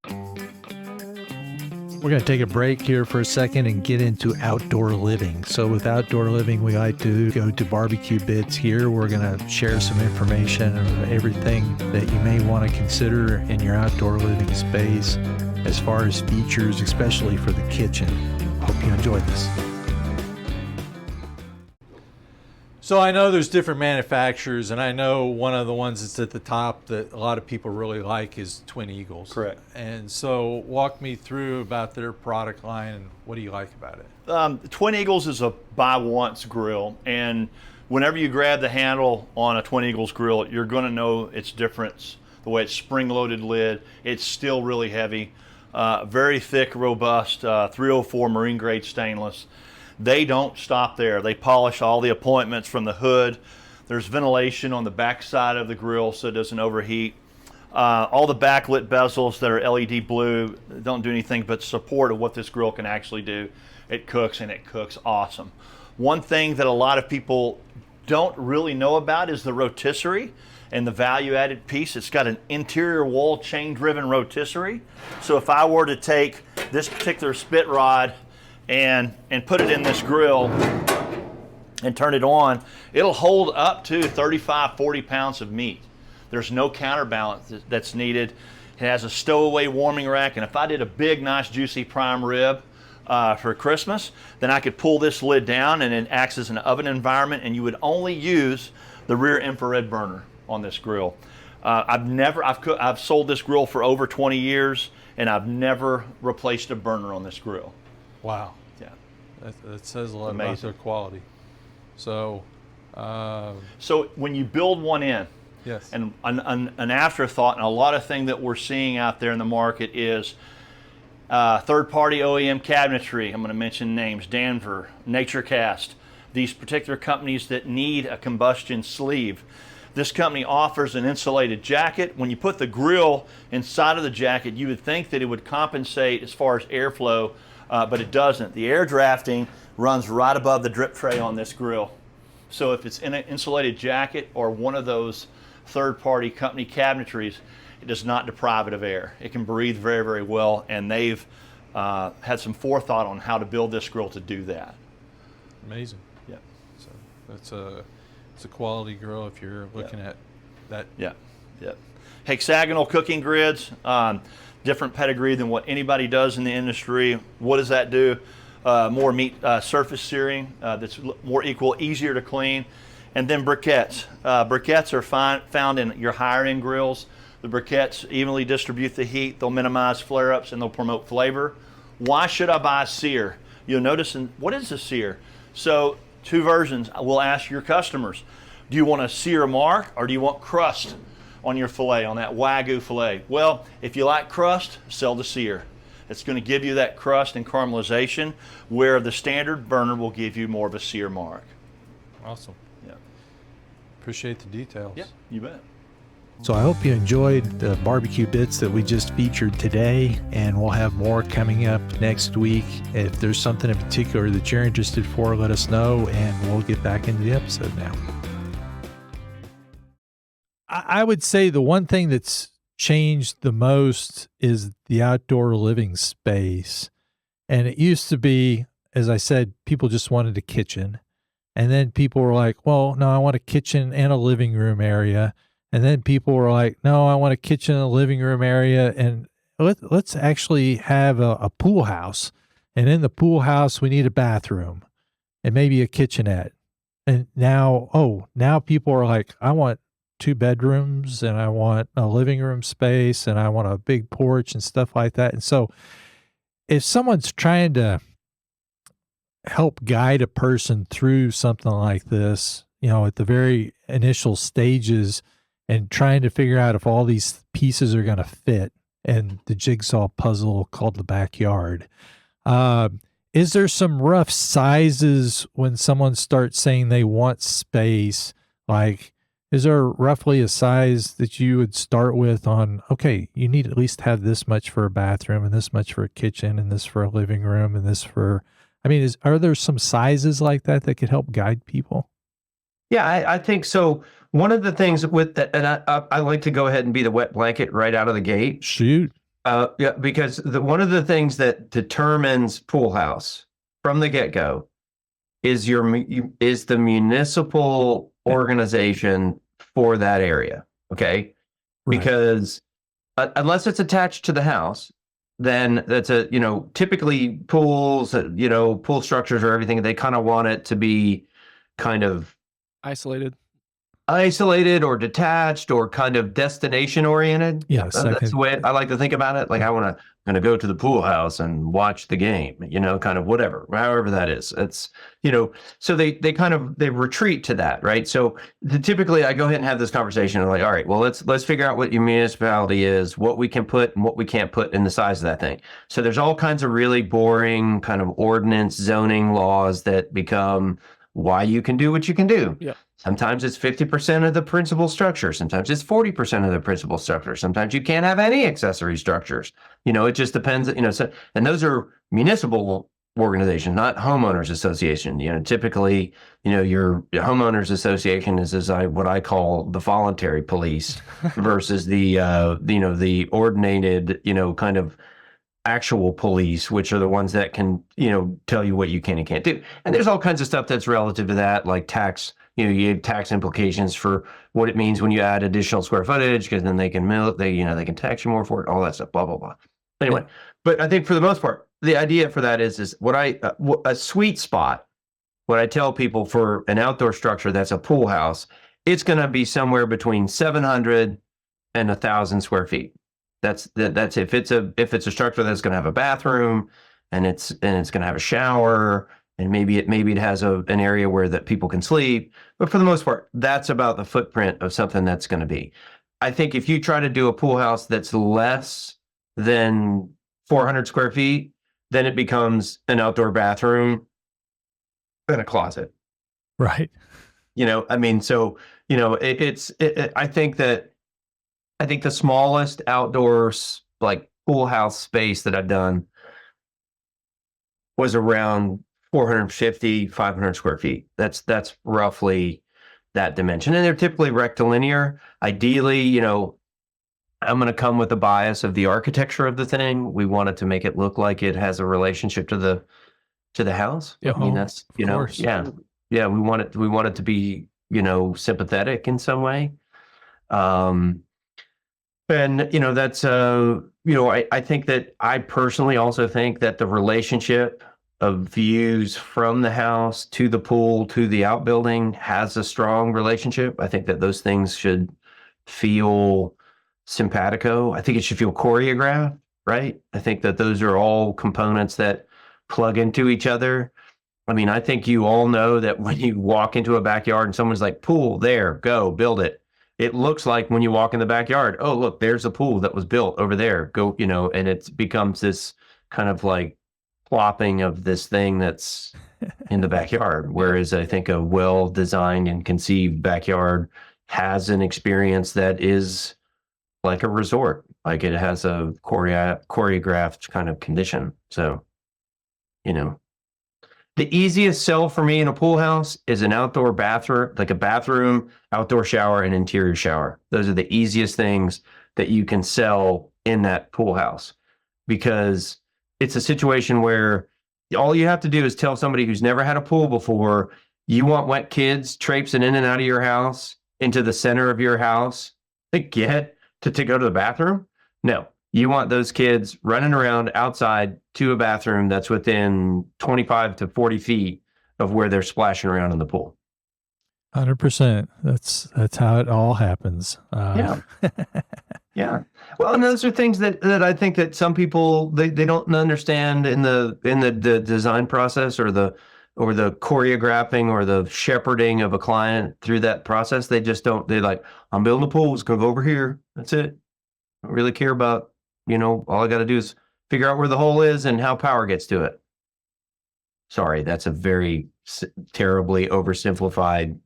We're going to take a break here for a second and get into outdoor living. So with outdoor living, we like to go to barbecue bits here. We're going to share some information of everything that you may want to consider in your outdoor living space as far as features, especially for the kitchen. Hope you enjoy this. So I know there's different manufacturers, and I know one of the ones that's at the top that a lot of people really like is Twin Eagles. Correct. And so walk me through about their product line and what do you like about it? Twin Eagles is a buy once grill, and whenever you grab the handle on a Twin Eagles grill, you're going to know its difference. The way it's spring-loaded lid, it's still really heavy, very thick, robust, 304 marine grade stainless. They don't stop there. They polish all the appointments from the hood. There's ventilation on the back side of the grill so it doesn't overheat. All the backlit bezels that are LED blue don't do anything but support of what this grill can actually do. It cooks, and it cooks awesome. One thing that a lot of people don't really know about is the rotisserie and the value-added piece. It's got an interior wall chain-driven rotisserie. So if I were to take this particular spit rod and put it in this grill and turn it on, it'll hold up to 35, 40 pounds of meat. There's no counterbalance that's needed. It has a stowaway warming rack, and if I did a big, nice, juicy prime rib for Christmas, then I could pull this lid down and it acts as an oven environment, and you would only use the rear infrared burner on this grill. I've sold this grill for over 20 years, and I've never replaced a burner on this grill. Wow. Yeah. That says a lot about their quality. So so when you build one in, yes, and an afterthought, and a lot of thing that we're seeing out there in the market is third-party OEM cabinetry. I'm going to mention names: Danver, NatureCast, these particular companies that need a combustion sleeve. This company offers an insulated jacket. When you put the grill inside of the jacket, you would think that it would compensate as far as airflow, but it doesn't. The air drafting runs right above the drip tray on this grill. So if it's in an insulated jacket or one of those third-party company cabinetries, it does not deprive it of air. It can breathe very, very well, and they've had some forethought on how to build this grill to do that. Amazing. Yeah. So it's a quality grill if you're looking at that. Yeah. Yeah. Hexagonal cooking grids, different pedigree than what anybody does in the industry. What does that do? More meat surface searing that's more equal, easier to clean. And then briquettes. Briquettes are found in your higher end grills. The briquettes evenly distribute the heat, they'll minimize flare-ups, and they'll promote flavor. Why should I buy a sear? You'll notice, what is a sear? So 2 versions. We'll ask your customers, do you want a sear mark or do you want crust on your filet, on that Wagyu filet? Well, if you like crust, sell the sear. It's going to give you that crust and caramelization, where the standard burner will give you more of a sear mark. Awesome. Yeah. Appreciate the details. Yeah, you bet. So I hope you enjoyed the barbecue bits that we just featured today, and we'll have more coming up next week. If there's something in particular that you're interested for, let us know, and we'll get back into the episode now. I would say the one thing that's changed the most is the outdoor living space. And it used to be, as I said, people just wanted a kitchen. And then people were like, well, no, I want a kitchen and a living room area. And then people were like, no, I want a kitchen and a living room area. And let's actually have a pool house. And in the pool house, we need a bathroom and maybe a kitchenette. And now people are like, I want 2 bedrooms and I want a living room space and I want a big porch and stuff like that. And so if someone's trying to help guide a person through something like this, at the very initial stages, and trying to figure out if all these pieces are going to fit in the jigsaw puzzle called the backyard. Is there some rough sizes when someone starts saying they want space? Like, is there roughly a size that you would start with on, okay, you need at least have this much for a bathroom and this much for a kitchen and this for a living room and this for, are there some sizes like that could help guide people? Yeah, I think so. One of the things with that, and I like to go ahead and be the wet blanket right out of the gate. Shoot. Yeah, because one of the things that determines pool house from the get-go is the municipal organization for that area. Okay, right. Because unless it's attached to the house, then that's typically pools, pool structures or everything, they kind of want it to be kind of isolated or detached or kind of destination oriented. Yes, that's the way I like to think about it. Like I'm gonna go to the pool house and watch the game, kind of whatever, however that is. It's so they retreat to that, right? So typically I go ahead and have this conversation and like, all right, well let's figure out what your municipality is, what we can put and what we can't put in the size of that thing. So there's all kinds of really boring kind of ordinance zoning laws that become why you can do what you can do. Yeah. Sometimes it's 50% of the principal structure. Sometimes it's 40% of the principal structure. Sometimes you can't have any accessory structures. It just depends, and those are municipal organizations, not homeowners association. Typically, your homeowners association is what I call the voluntary police versus the ordinated, kind of actual police, which are the ones that can, tell you what you can and can't do. And there's all kinds of stuff that's relative to that, like tax, you have tax implications for what it means when you add additional square footage, because then they can they can tax you more for it, all that stuff, blah, blah, blah. Anyway, but I think for the most part, the idea for that is what a sweet spot, what I tell people for an outdoor structure that's a pool house, it's going to be somewhere between 700 and 1,000 square feet. That's if it's a structure that's going to have a bathroom and it's going to have a shower and maybe it has an area where that people can sleep, but for the most part, that's about the footprint of something that's going to be. I think if you try to do a pool house that's less than 400 square feet, then it becomes an outdoor bathroom and a closet. Right. I think the smallest outdoors like pool house space that I've done was around 450, 500 square feet. That's roughly that dimension. And they're typically rectilinear. Ideally, I'm going to come with a bias of the architecture of the thing. We want it to make it look like it has a relationship to the house. Yeah, that's, yeah. We want it to be, sympathetic in some way. And, that's, I think that I personally also think that the relationship of views from the house to the pool to the outbuilding has a strong relationship. I think that those things should feel simpatico. I think it should feel choreographed, right? I think that those are all components that plug into each other. I mean, I think you all know that when you walk into a backyard and someone's like, pool, there, go, build it. It looks like when you walk in the backyard, oh, look, there's a pool that was built over there. Go, and it becomes this kind of like plopping of this thing that's in the backyard. Whereas I think a well-designed and conceived backyard has an experience that is like a resort, like it has a choreographed kind of condition. So, the easiest sell for me in a pool house is an outdoor bathroom, like a bathroom, outdoor shower, and interior shower. Those are the easiest things that you can sell in that pool house, because it's a situation where all you have to do is tell somebody who's never had a pool before, you want wet kids traipsing in and out of your house into the center of your house to get to go to the bathroom? No. You want those kids running around outside to a bathroom that's within 25 to 40 feet of where they're splashing around in the pool. 100%. That's how it all happens. Yeah. Yeah. Well, and those are things that I think that some people they don't understand in the design process or the choreographing or the shepherding of a client through that process. They just don't. They like, I'm building a pool. It's going to go over here. That's it. I don't really care about. All I got to do is figure out where the hole is and how power gets to it. Sorry, that's a very terribly oversimplified,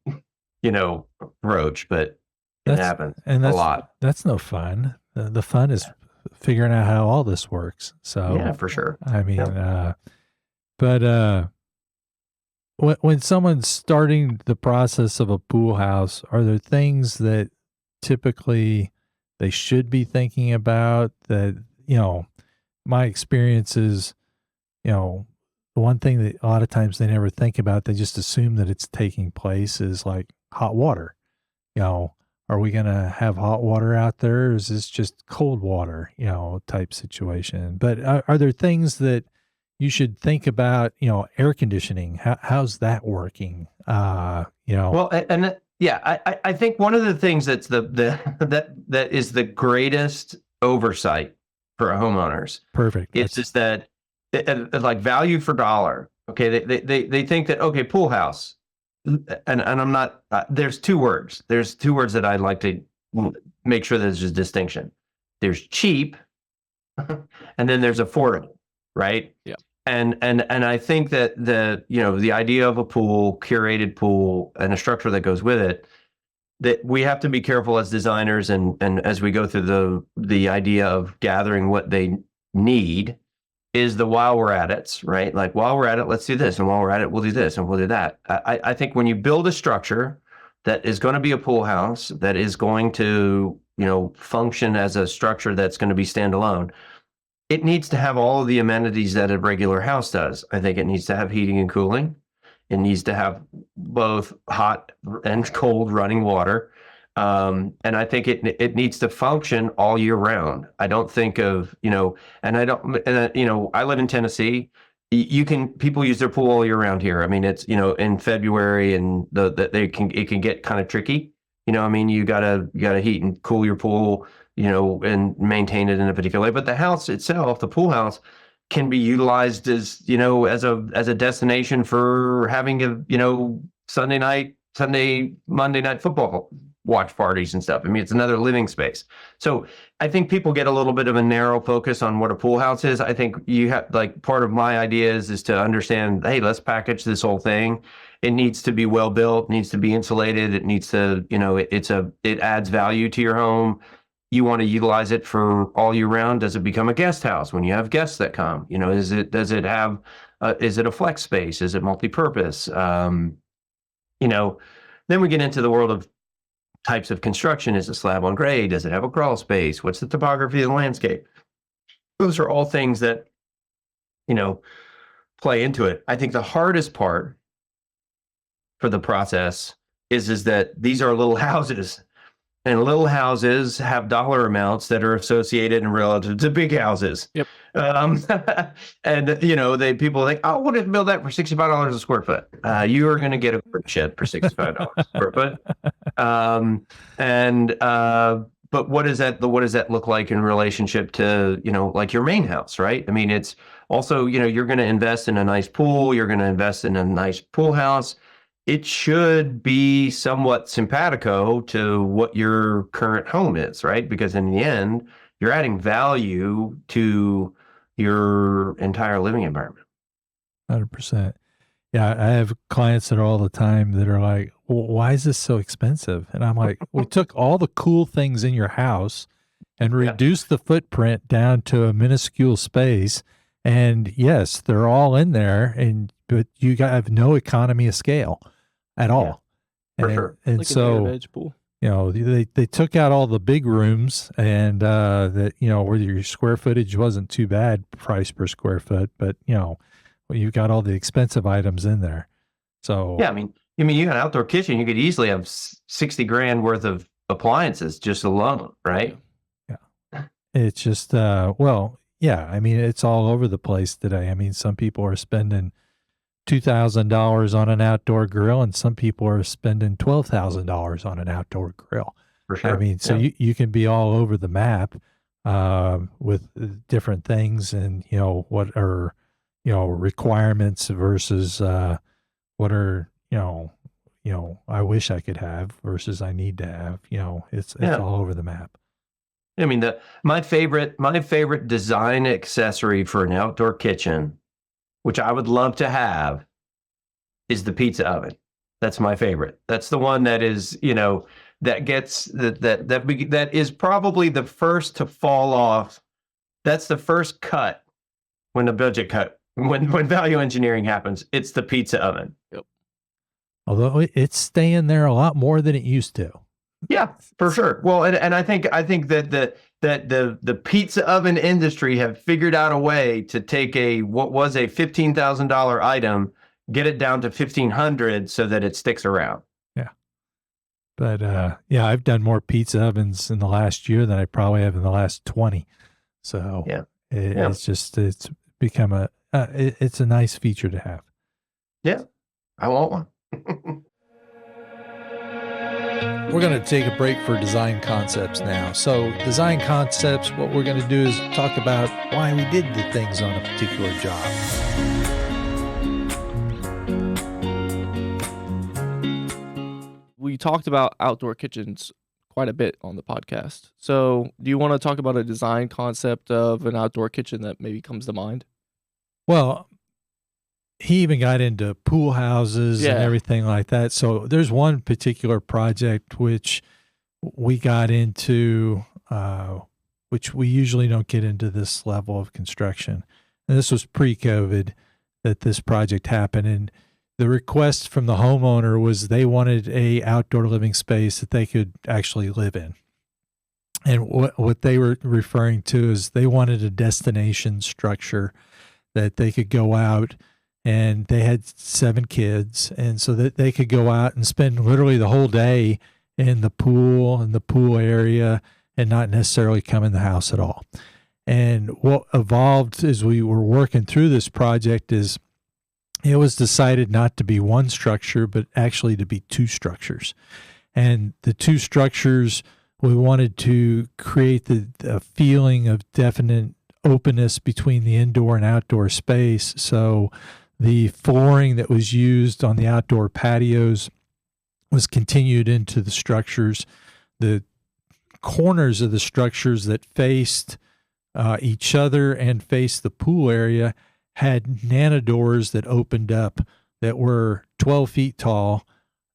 approach, but it happens a lot. That's no fun. The fun is figuring out how all this works. So yeah, for sure. I mean, but when someone's starting the process of a pool house, are there things that typically they should be thinking about that, my experience is, the one thing that a lot of times they never think about, they just assume that it's taking place is like hot water. Are we going to have hot water out there? Or is this just cold water, type situation? But are there things that you should think about, air conditioning? How's that working? Well, and yeah, I think one of the things that's that is the greatest oversight for homeowners. Perfect. It's just that like value for dollar. Okay, they think that, okay, pool house, and I'm not. There's two words. There's two words that I'd like to make sure there's a distinction. There's cheap, and then there's affordable, right? Yeah. And I think that the idea of a pool, curated pool, and a structure that goes with it, that we have to be careful as designers and as we go through the idea of gathering what they need is the while we're at it, right? Like while we're at it, let's do this, and while we're at it, we'll do this and we'll do that. I think when you build a structure that is going to be a pool house, that is going to function as a structure that's going to be standalone, it needs to have all of the amenities that a regular house does. I think it needs to have heating and cooling. It needs to have both hot and cold running water. And I think it needs to function all year round. I don't think of, I live in Tennessee. People use their pool all year round here. I mean, it's, in February and it can get kind of tricky. You gotta heat and cool your pool, and maintain it in a particular way. But the house itself, the pool house, can be utilized as, as a destination for having Monday night football watch parties and stuff. I mean, it's another living space. So I think people get a little bit of a narrow focus on what a pool house is. I think you have, like, part of my idea is to understand, hey, let's package this whole thing. It needs to be well built, needs to be insulated. It needs to, it adds value to your home. You want to utilize it for all year round. Does it become a guest house when you have guests that come? Does it have, is it a flex space? Is it multi-purpose? Then we get into the world of types of construction. Is it slab on grade? Does it have a crawl space? What's the topography of the landscape? Those are all things that, play into it. I think the hardest part for the process is that these are little houses. And little houses have dollar amounts that are associated and relative to big houses. Yep. Um, and people think, oh, we'll just build that for $65 a square foot. You are going to get a shed for $65 a square foot. But what does that look like in relationship to, like your main house, right? I mean, it's also, you're going to invest in a nice pool. You're going to invest in a nice pool house. It should be somewhat simpatico to what your current home is, right? Because in the end, you're adding value to your entire living environment. 100%. Yeah, I have clients that are all the time that are like, well, why is this so expensive? And I'm like, we took all the cool things in your house and reduced the footprint down to a minuscule space. And yes, they're all in there, but you have no economy of scale at all. For sure. And like so, edge pool. They took out all the big rooms and that, where your square footage wasn't too bad price per square foot, but, you've got all the expensive items in there. So yeah, I mean, you got an outdoor kitchen, you could easily have 60 grand worth of appliances just alone, right? Yeah. It's just, I mean, it's all over the place today. I mean, some people are spending $2,000 on an outdoor grill, and some people are spending $12,000 on an outdoor grill. For sure. I mean, so you can be all over the map with different things, and what are requirements versus what are I wish I could have versus I need to have. It's all over the map. I mean, my favorite design accessory for an outdoor kitchen, which I would love to have, is the pizza oven. That's my favorite. That's the one that is, that gets that is probably the first to fall off. That's the first cut when the budget cut, when value engineering happens. It's the pizza oven. Yep. Although it's staying there a lot more than it used to. Yeah, for sure. Well, and I think that the pizza oven industry have figured out a way to take what was a $15,000 item, get it down to $1,500 so that it sticks around. Yeah. But I've done more pizza ovens in the last year than I probably have in the last 20. So it's become it's a nice feature to have. Yeah, I want one. We're going to take a break for design concepts now. So design concepts, what we're going to do is talk about why we did the things on a particular job. We talked about outdoor kitchens quite a bit on the podcast. So do you want to talk about a design concept of an outdoor kitchen that maybe comes to mind? Well, he even got into pool houses and everything like that. So there's one particular project which we got into, which we usually don't get into this level of construction. And this was pre-COVID that this project happened. And the request from the homeowner was they wanted a outdoor living space that they could actually live in. And what they were referring to is they wanted a destination structure that they could go out, and they had 7 kids, and so that they could go out and spend literally the whole day in the pool area and not necessarily come in the house at all. And what evolved as we were working through this project is it was decided not to be one structure, but actually to be 2 structures. And the 2 structures, we wanted to create the feeling of definite openness between the indoor and outdoor space. So the flooring that was used on the outdoor patios was continued into the structures. The corners of the structures that faced each other and faced the pool area had nano-doors that opened up that were 12 feet tall,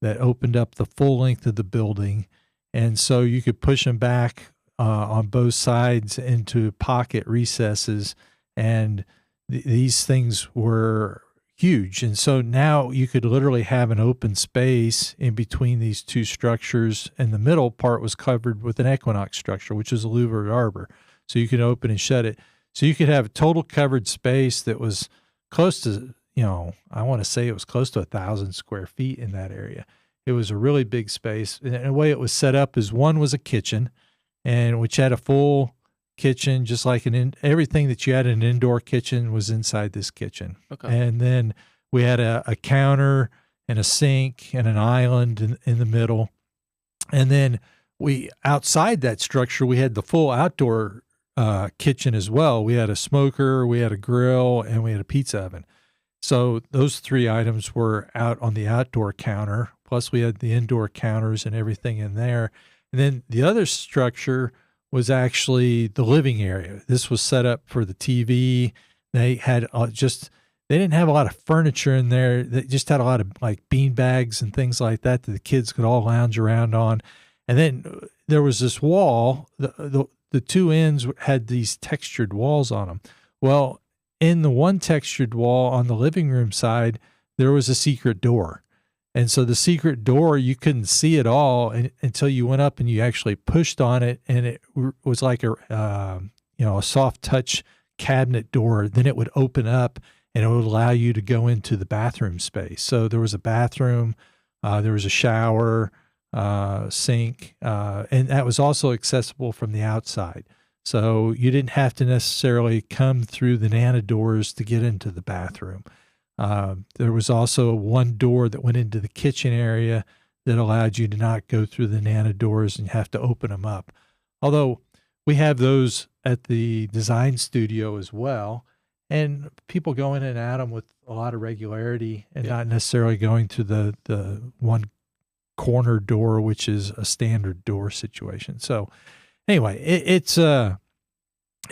that opened up the full length of the building. And so you could push them back on both sides into pocket recesses. And these things were huge. And so now you could literally have an open space in between these 2 structures, and the middle part was covered with an equinox structure, which is a louvered arbor. So you could open and shut it. So you could have a total covered space that was close to, I want to say it was close to 1,000 square feet in that area. It was a really big space. And the way it was set up is one was a kitchen, and which had a full kitchen, just like everything that you had in an indoor kitchen was inside this kitchen. Okay. And then we had a counter and a sink and an island in the middle. And then outside that structure, we had the full outdoor kitchen as well. We had a smoker, we had a grill, and we had a pizza oven. So those 3 items were out on the outdoor counter. Plus we had the indoor counters and everything in there. And then the other structure was actually the living area. This was set up for the TV. They had they didn't have a lot of furniture in there. They just had a lot of like bean bags and things like that the kids could all lounge around on. And then there was this wall. The 2 ends had these textured walls on them. Well, in the one textured wall on the living room side, there was a secret door. And so the secret door, you couldn't see it all until you went up and you actually pushed on it, and it was like a soft touch cabinet door. Then it would open up and it would allow you to go into the bathroom space. So there was a bathroom, there was a shower, sink, and that was also accessible from the outside. So you didn't have to necessarily come through the Nana doors to get into the bathroom. There was also one door that went into the kitchen area that allowed you to not go through the Nana doors and you have to open them up. Although we have those at the design studio as well, and people go in and out them with a lot of regularity and not necessarily going to the one corner door, which is a standard door situation. So anyway, it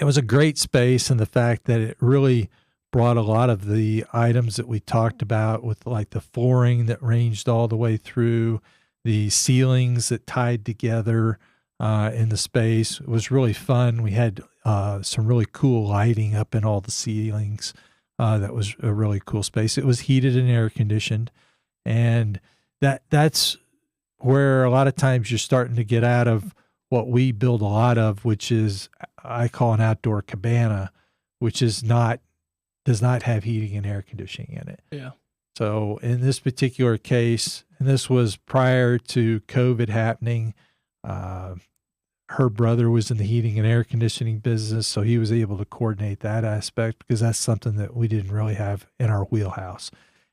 was a great space, and the fact that it really brought a lot of the items that we talked about, with like the flooring that ranged all the way through, the ceilings that tied together in the space. It was really fun. We had some really cool lighting up in all the ceilings. That was a really cool space. It was heated and air conditioned, and that's where a lot of times you're starting to get out of what we build a lot of, which is I call an outdoor cabana, which does not have heating and air conditioning in it. Yeah. So in this particular case, and this was prior to COVID happening, her brother was in the heating and air conditioning business, so he was able to coordinate that aspect, because that's something that we didn't really have in our wheelhouse.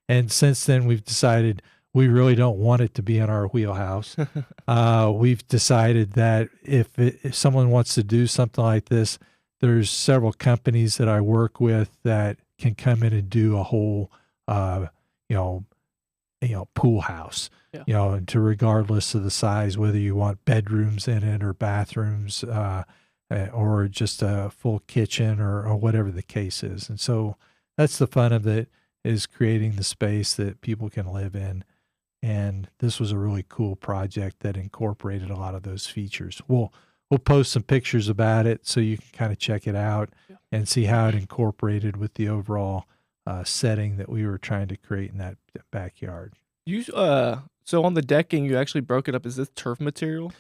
And since then, we've decided we really don't want it to be in our wheelhouse. We've decided that if someone wants to do something like this, there's several companies that I work with that can come in and do a whole, pool house, and to regardless of the size, whether you want bedrooms in it or bathrooms, or just a full kitchen or whatever the case is. And so that's the fun of it, is creating the space that people can live in. And this was a really cool project that incorporated a lot of those features. We'll post some pictures about it so you can kind of check it out and see how it incorporated with the overall setting that we were trying to create in that backyard. So on the decking, you actually broke it up. Is this turf material?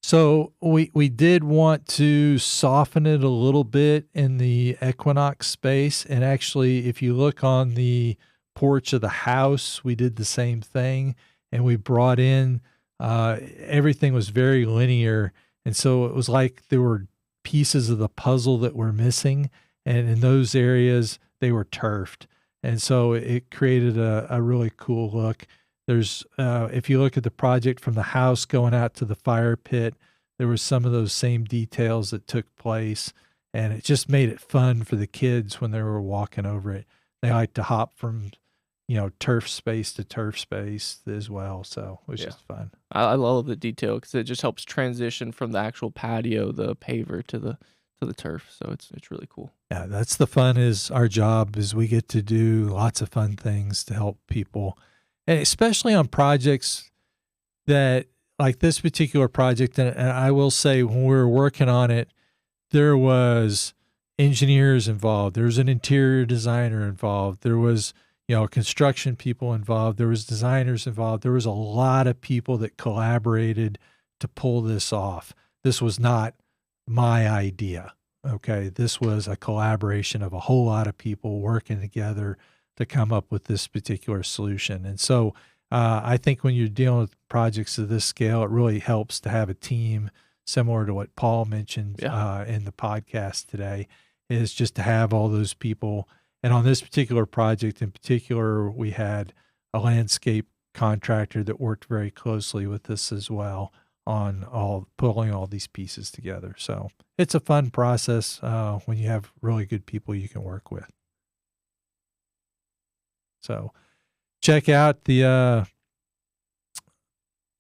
So we did want to soften it a little bit in the Equinox space. And actually, if you look on the porch of the house, we did the same thing, and we brought in everything was very linear, and so it was like there were pieces of the puzzle that were missing, and in those areas they were turfed, and so it created a really cool look. There's if you look at the project from the house going out to the fire pit, there was some of those same details that took place, and it just made it fun for the kids when they were walking over it. They like to hop from turf space to turf space as well. So it was just fun. I love the detail, because it just helps transition from the actual patio, the paver, to the turf. So it's really cool. Yeah, that's the fun. Is our job is we get to do lots of fun things to help people, and especially on projects that, like this particular project. And I will say, when we were working on it, there was engineers involved. There was an interior designer involved. There was construction people involved. There was designers involved. There was a lot of people that collaborated to pull this off. This was not my idea. Okay. This was a collaboration of a whole lot of people working together to come up with this particular solution. And so I think when you're dealing with projects of this scale, it really helps to have a team, similar to what Paul mentioned in the podcast today, is just to have all those people. And on this particular project in particular, we had a landscape contractor that worked very closely with us as well on pulling all these pieces together. So it's a fun process when you have really good people you can work with. So check out the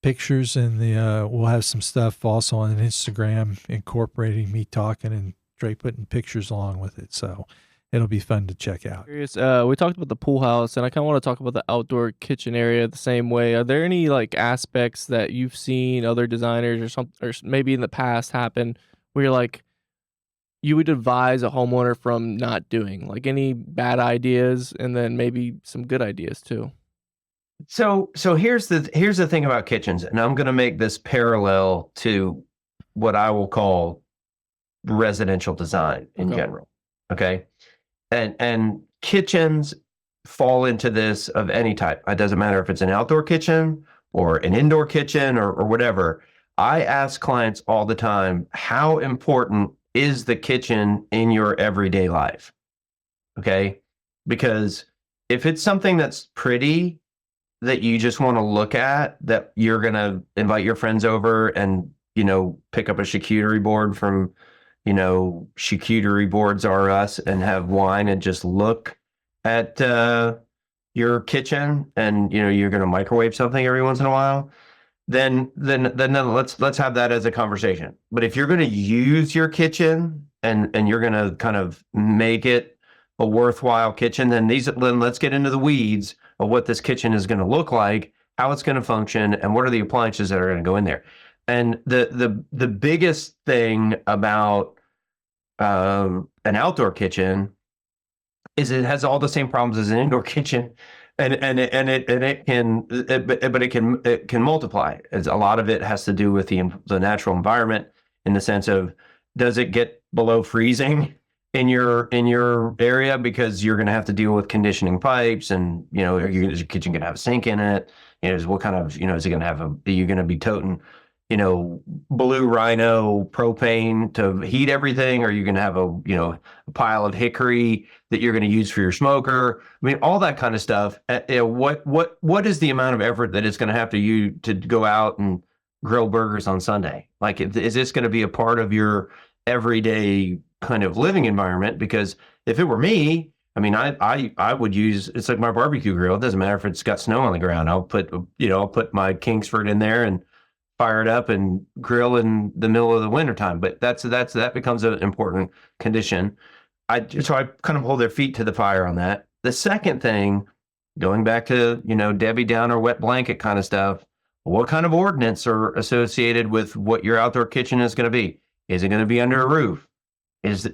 pictures, and we'll have some stuff also on Instagram incorporating me talking and Trey putting pictures along with it. So it'll be fun to check out. We talked about the pool house, and I kind of want to talk about the outdoor kitchen area the same way. Are there any like aspects that you've seen other designers or something, or maybe in the past happen where you're like, you would advise a homeowner from not doing, like any bad ideas, and then maybe some good ideas too? So here's the thing about kitchens, and I'm going to make this parallel to what I will call residential design in general. Okay. And kitchens fall into this of any type. It doesn't matter if it's an outdoor kitchen or an indoor kitchen or whatever. I ask clients all the time, how important is the kitchen in your everyday life? Okay. Because if it's something that's pretty that you just want to look at, that you're going to invite your friends over and, pick up a charcuterie board from, Charcuterie Boards R Us and have wine and just look at your kitchen, and you're going to microwave something every once in a while, then let's have that as a conversation. But if you're going to use your kitchen and you're going to kind of make it a worthwhile kitchen, then let's get into the weeds of what this kitchen is going to look like, how it's going to function, and what are the appliances that are going to go in there. And the biggest thing about an outdoor kitchen is it has all the same problems as an indoor kitchen, and it can multiply. As a lot of it has to do with the natural environment, in the sense of, does it get below freezing in your area, because you're going to have to deal with conditioning pipes, and is your kitchen going to have a sink in it? What kind of is it going to have are you going to be toting Blue Rhino propane to heat everything? Or are you going to have a pile of hickory that you're going to use for your smoker? I mean, all that kind of stuff. What is the amount of effort that it's going to have to go out and grill burgers on Sunday? Like, is this going to be a part of your everyday kind of living environment? Because if it were me, I mean, I would use, it's like my barbecue grill. It doesn't matter if it's got snow on the ground. I'll put my Kingsford in there and fire it up and grill in the middle of the wintertime. But that becomes an important condition. So I kind of hold their feet to the fire on that. The second thing, going back to, Debbie Downer wet blanket kind of stuff, what kind of ordinance are associated with what your outdoor kitchen is going to be? Is it going to be under a roof?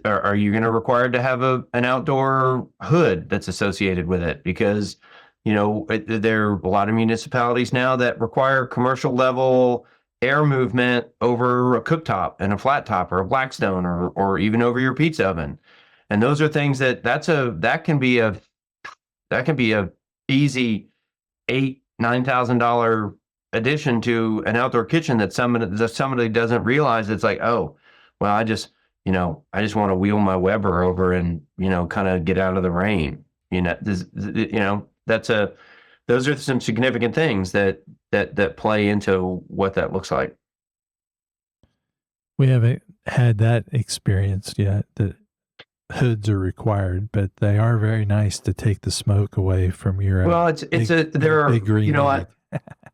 Are you going to require to have an outdoor hood that's associated with it? Because, there are a lot of municipalities now that require commercial level air movement over a cooktop and a flat top or a Blackstone or even over your pizza oven. And those are things that can be a easy $8,000-$9,000 addition to an outdoor kitchen that somebody doesn't realize. It's like, oh, well, I just want to wheel my Weber over and, kind of get out of the rain. Those are some significant things that play into what that looks like. We haven't had that experience yet, that hoods are required, but they are very nice to take the smoke away from your. Well, big green light.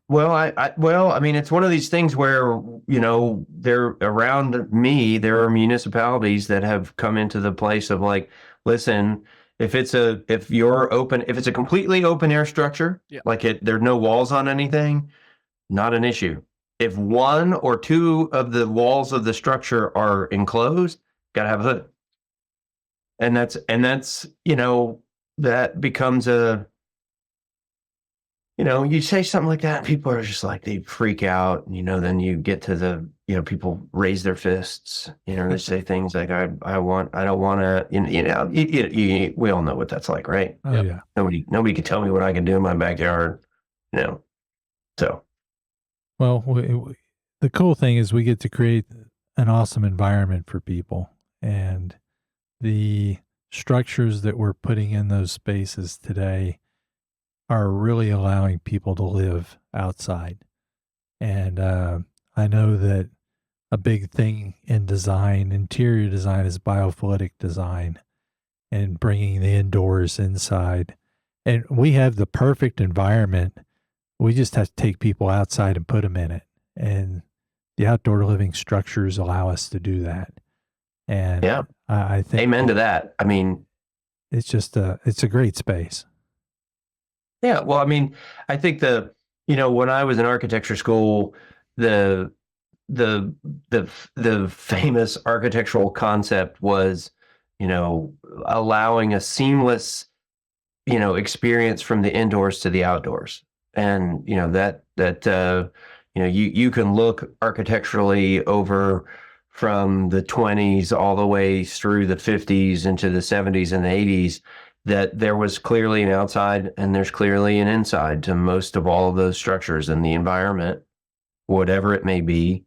I mean, it's one of these things where, they're around me. There are municipalities that have come into the place of like, listen, if it's a completely open air structure, there's no walls on anything, not an issue. If one or two of the walls of the structure are enclosed, got to have a hood. And that's, that becomes you say something like that, people are just like, they freak out, then you get to the, people raise their fists, they say things like, I don't want to, we all know what that's like, right? Oh, yeah. Nobody can tell me what I can do in my backyard, so. Well, the cool thing is we get to create an awesome environment for people. And the structures that we're putting in those spaces today are really allowing people to live outside. And I know that a big thing in design, interior design, is biophylitic design and bringing the indoors inside. And we have the perfect environment. We just have to take people outside and put them in it. And the outdoor living structures allow us to do that. And Yeah. I think Amen to that. I mean, it's just it's a great space. yeah. Well, I mean, I think when I was in architecture school, the famous architectural concept was, allowing a seamless, experience from the indoors to the outdoors. And, you can look architecturally over from the 20s all the way through the 50s into the 70s and the 80s, that there was clearly an outside and there's clearly an inside to most of all of those structures, and the environment, whatever it may be,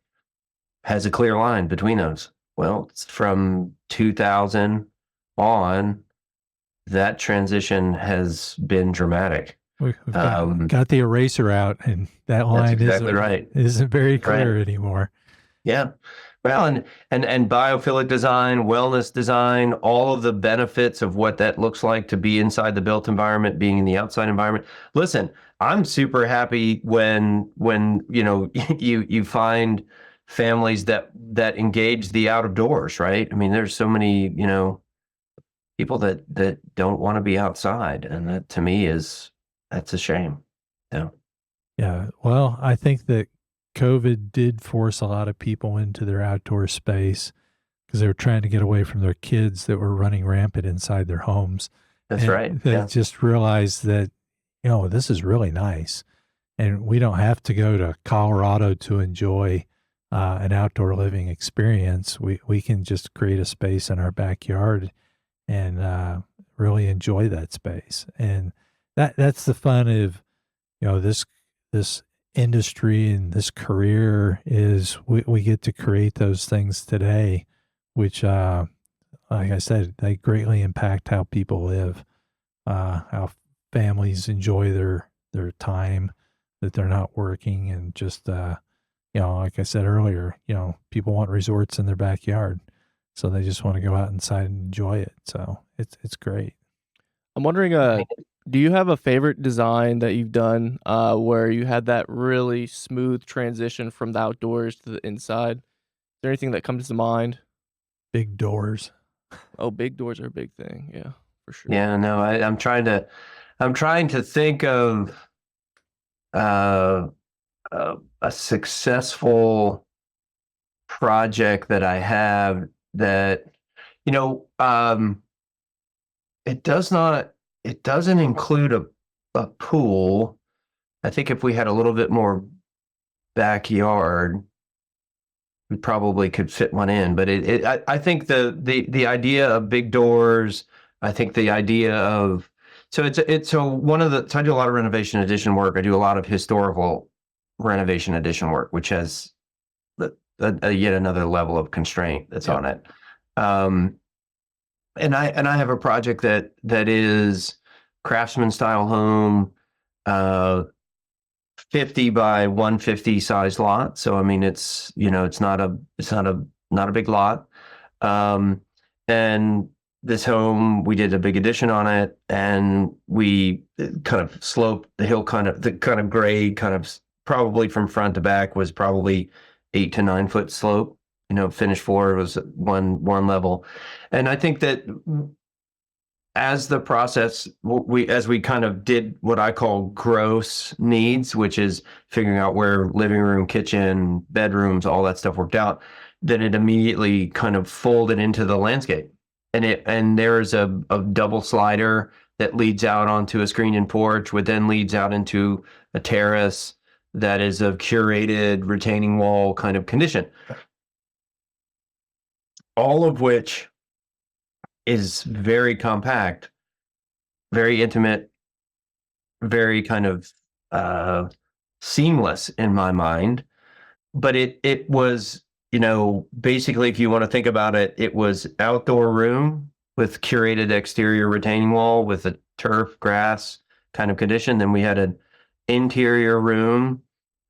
has a clear line between those. Well, from 2000 on, that transition has been dramatic. We've got the eraser out, and that line isn't very clear anymore. Yeah. Well, and biophilic design, wellness design, all of the benefits of what that looks like to be inside the built environment, being in the outside environment. Listen, I'm super happy when you find families that engage the out of doors, right? I mean, there's so many, people that don't want to be outside, and that to me that's a shame. Yeah. Yeah. Well, I think that COVID did force a lot of people into their outdoor space because they were trying to get away from their kids that were running rampant inside their homes. That's right. They just realized that, this is really nice. And we don't have to go to Colorado to enjoy an outdoor living experience. We can just create a space in our backyard and really enjoy that space. And that's the fun of, this industry and this career is we get to create those things today, which, like I said, they greatly impact how people live, how families enjoy their time, that they're not working, and just, like I said earlier, people want resorts in their backyard, so they just want to go out inside and enjoy it. So it's great. I'm wondering, do you have a favorite design that you've done where you had that really smooth transition from the outdoors to the inside? Is there anything that comes to mind? Big doors. Oh, big doors are a big thing. Yeah, for sure. Yeah, no, I'm trying to think of a successful project that I have that, it doesn't include a pool. I think if we had a little bit more backyard, we probably could fit one in. But I think the idea of big doors, I think the idea of, so I do a lot of renovation addition work. I do a lot of historical renovation addition work, which has yet another level of constraint that's on it. And I have a project that is craftsman style home, 50 by 150 size lot. So I mean, it's not a big lot. And this home, we did a big addition on it, and we kind of sloped the hill, the kind of grade, probably from front to back was probably 8 to 9 foot slope. Finished floor was one level. And I think that as the process, as we kind of did what I call gross needs, which is figuring out where living room, kitchen, bedrooms, all that stuff worked out, then it immediately kind of folded into the landscape. And there's a double slider that leads out onto a screened-in porch, which then leads out into a terrace that is a curated retaining wall kind of condition. All of which is very compact, very intimate, very kind of seamless in my mind. But it was basically, if you want to think about it, it was outdoor room with curated exterior retaining wall with a turf grass kind of condition. Then we had an interior room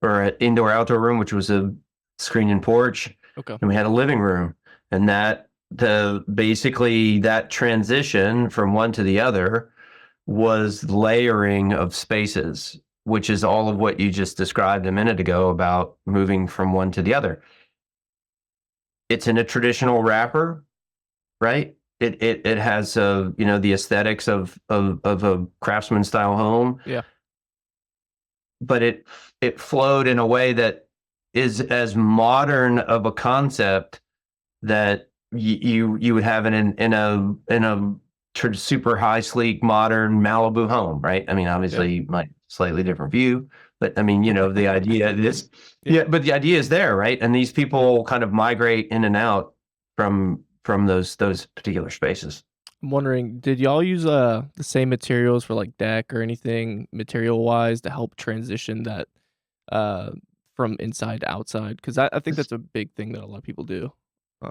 or an indoor outdoor room, which was a screen and porch. Okay. And we had a living room, and basically that transition from one to the other was layering of spaces, which is all of what you just described a minute ago about moving from one to the other. It's in a traditional wrapper, right? It has the aesthetics of a craftsman style home. Yeah. But it flowed in a way that is as modern of a concept that you would have in a super high, sleek, modern Malibu home, right? I mean, obviously, my slightly different view, but I mean, the idea is, but the idea is there, right? And these people kind of migrate in and out from those particular spaces. I'm wondering, did y'all use the same materials for like deck or anything material wise to help transition that from inside to outside? Because I think that's a big thing that a lot of people do.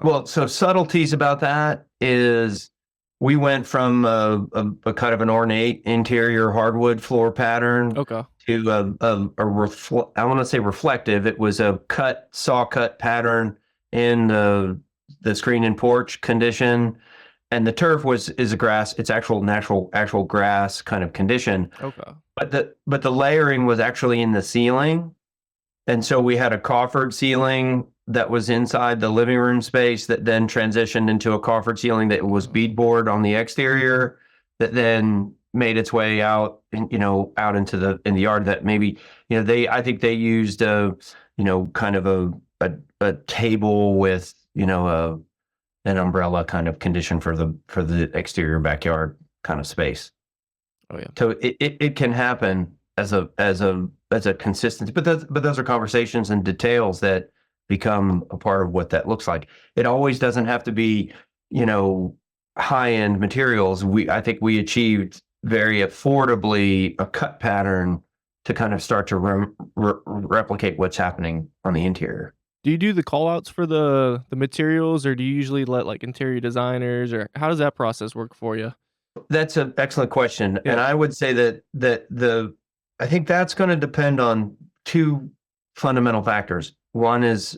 Well, so subtleties about that is we went from a kind of an ornate interior hardwood floor pattern to I want to say reflective. It was a saw cut pattern in the screen and porch condition, and the turf is a grass. It's actual grass kind of condition. Okay. But the layering was actually in the ceiling, and so we had a coffered ceiling that was inside the living room space that then transitioned into a coffered ceiling that was beadboard on the exterior that then made its way out into the yard. That maybe I think they used kind of a table with an umbrella kind of condition for the exterior backyard kind of space. Oh yeah. So it can happen as a consistency, but those are conversations and details that become a part of what that looks like. It always doesn't have to be, high-end materials. I think we achieved very affordably a cut pattern to kind of start to replicate what's happening on the interior. Do you do the call outs for the materials, or do you usually let like interior designers, or how does that process work for you? That's an excellent question. Yeah. And I would say that I think that's going to depend on two fundamental factors. One is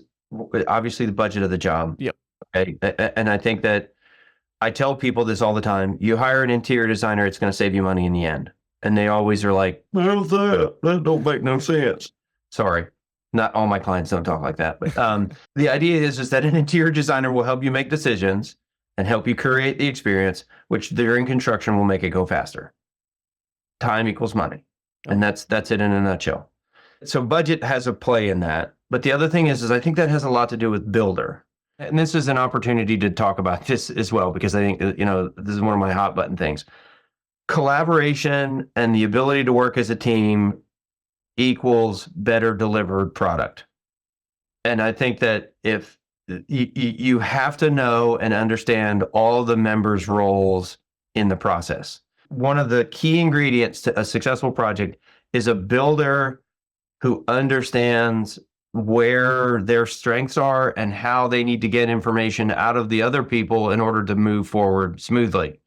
obviously the budget of the job. Yep. Okay. And I think that I tell people this all the time. You hire an interior designer, it's going to save you money in the end. And they always are like, how's that? That don't make no sense. Sorry. Not all my clients don't talk like that. But the idea is that an interior designer will help you make decisions and help you create the experience, which during construction will make it go faster. Time equals money. And that's it in a nutshell. So budget has a play in that. But the other thing is I think that has a lot to do with builder. And this is an opportunity to talk about this as well, because I think, this is one of my hot button things. Collaboration and the ability to work as a team equals better delivered product. And I think that if you have to know and understand all the members' roles in the process. One of the key ingredients to a successful project is a builder who understands where their strengths are and how they need to get information out of the other people in order to move forward smoothly.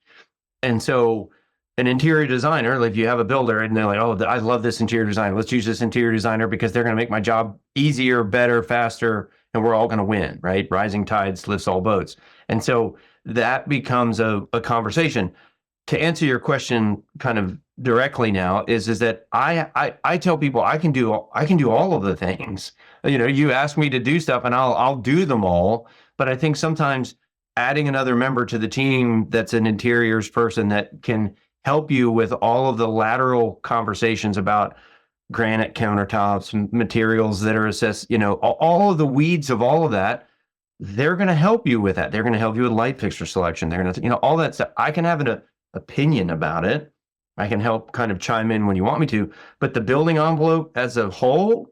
And so an interior designer, if you have a builder and they're like, oh, I love this interior designer. Let's use this interior designer because they're going to make my job easier, better, faster, and we're all going to win, right? Rising tides lifts all boats. And so that becomes a conversation. To answer your question kind of directly now is that I tell people I can do all of the things. You ask me to do stuff and I'll do them all. But I think sometimes adding another member to the team that's an interiors person that can help you with all of the lateral conversations about granite countertops, materials that are assessed, all of the weeds of all of that, they're going to help you with that. They're going to help you with light fixture selection. They're going to, all that stuff. I can have an opinion about it. I can help kind of chime in when you want me to, but the building envelope as a whole,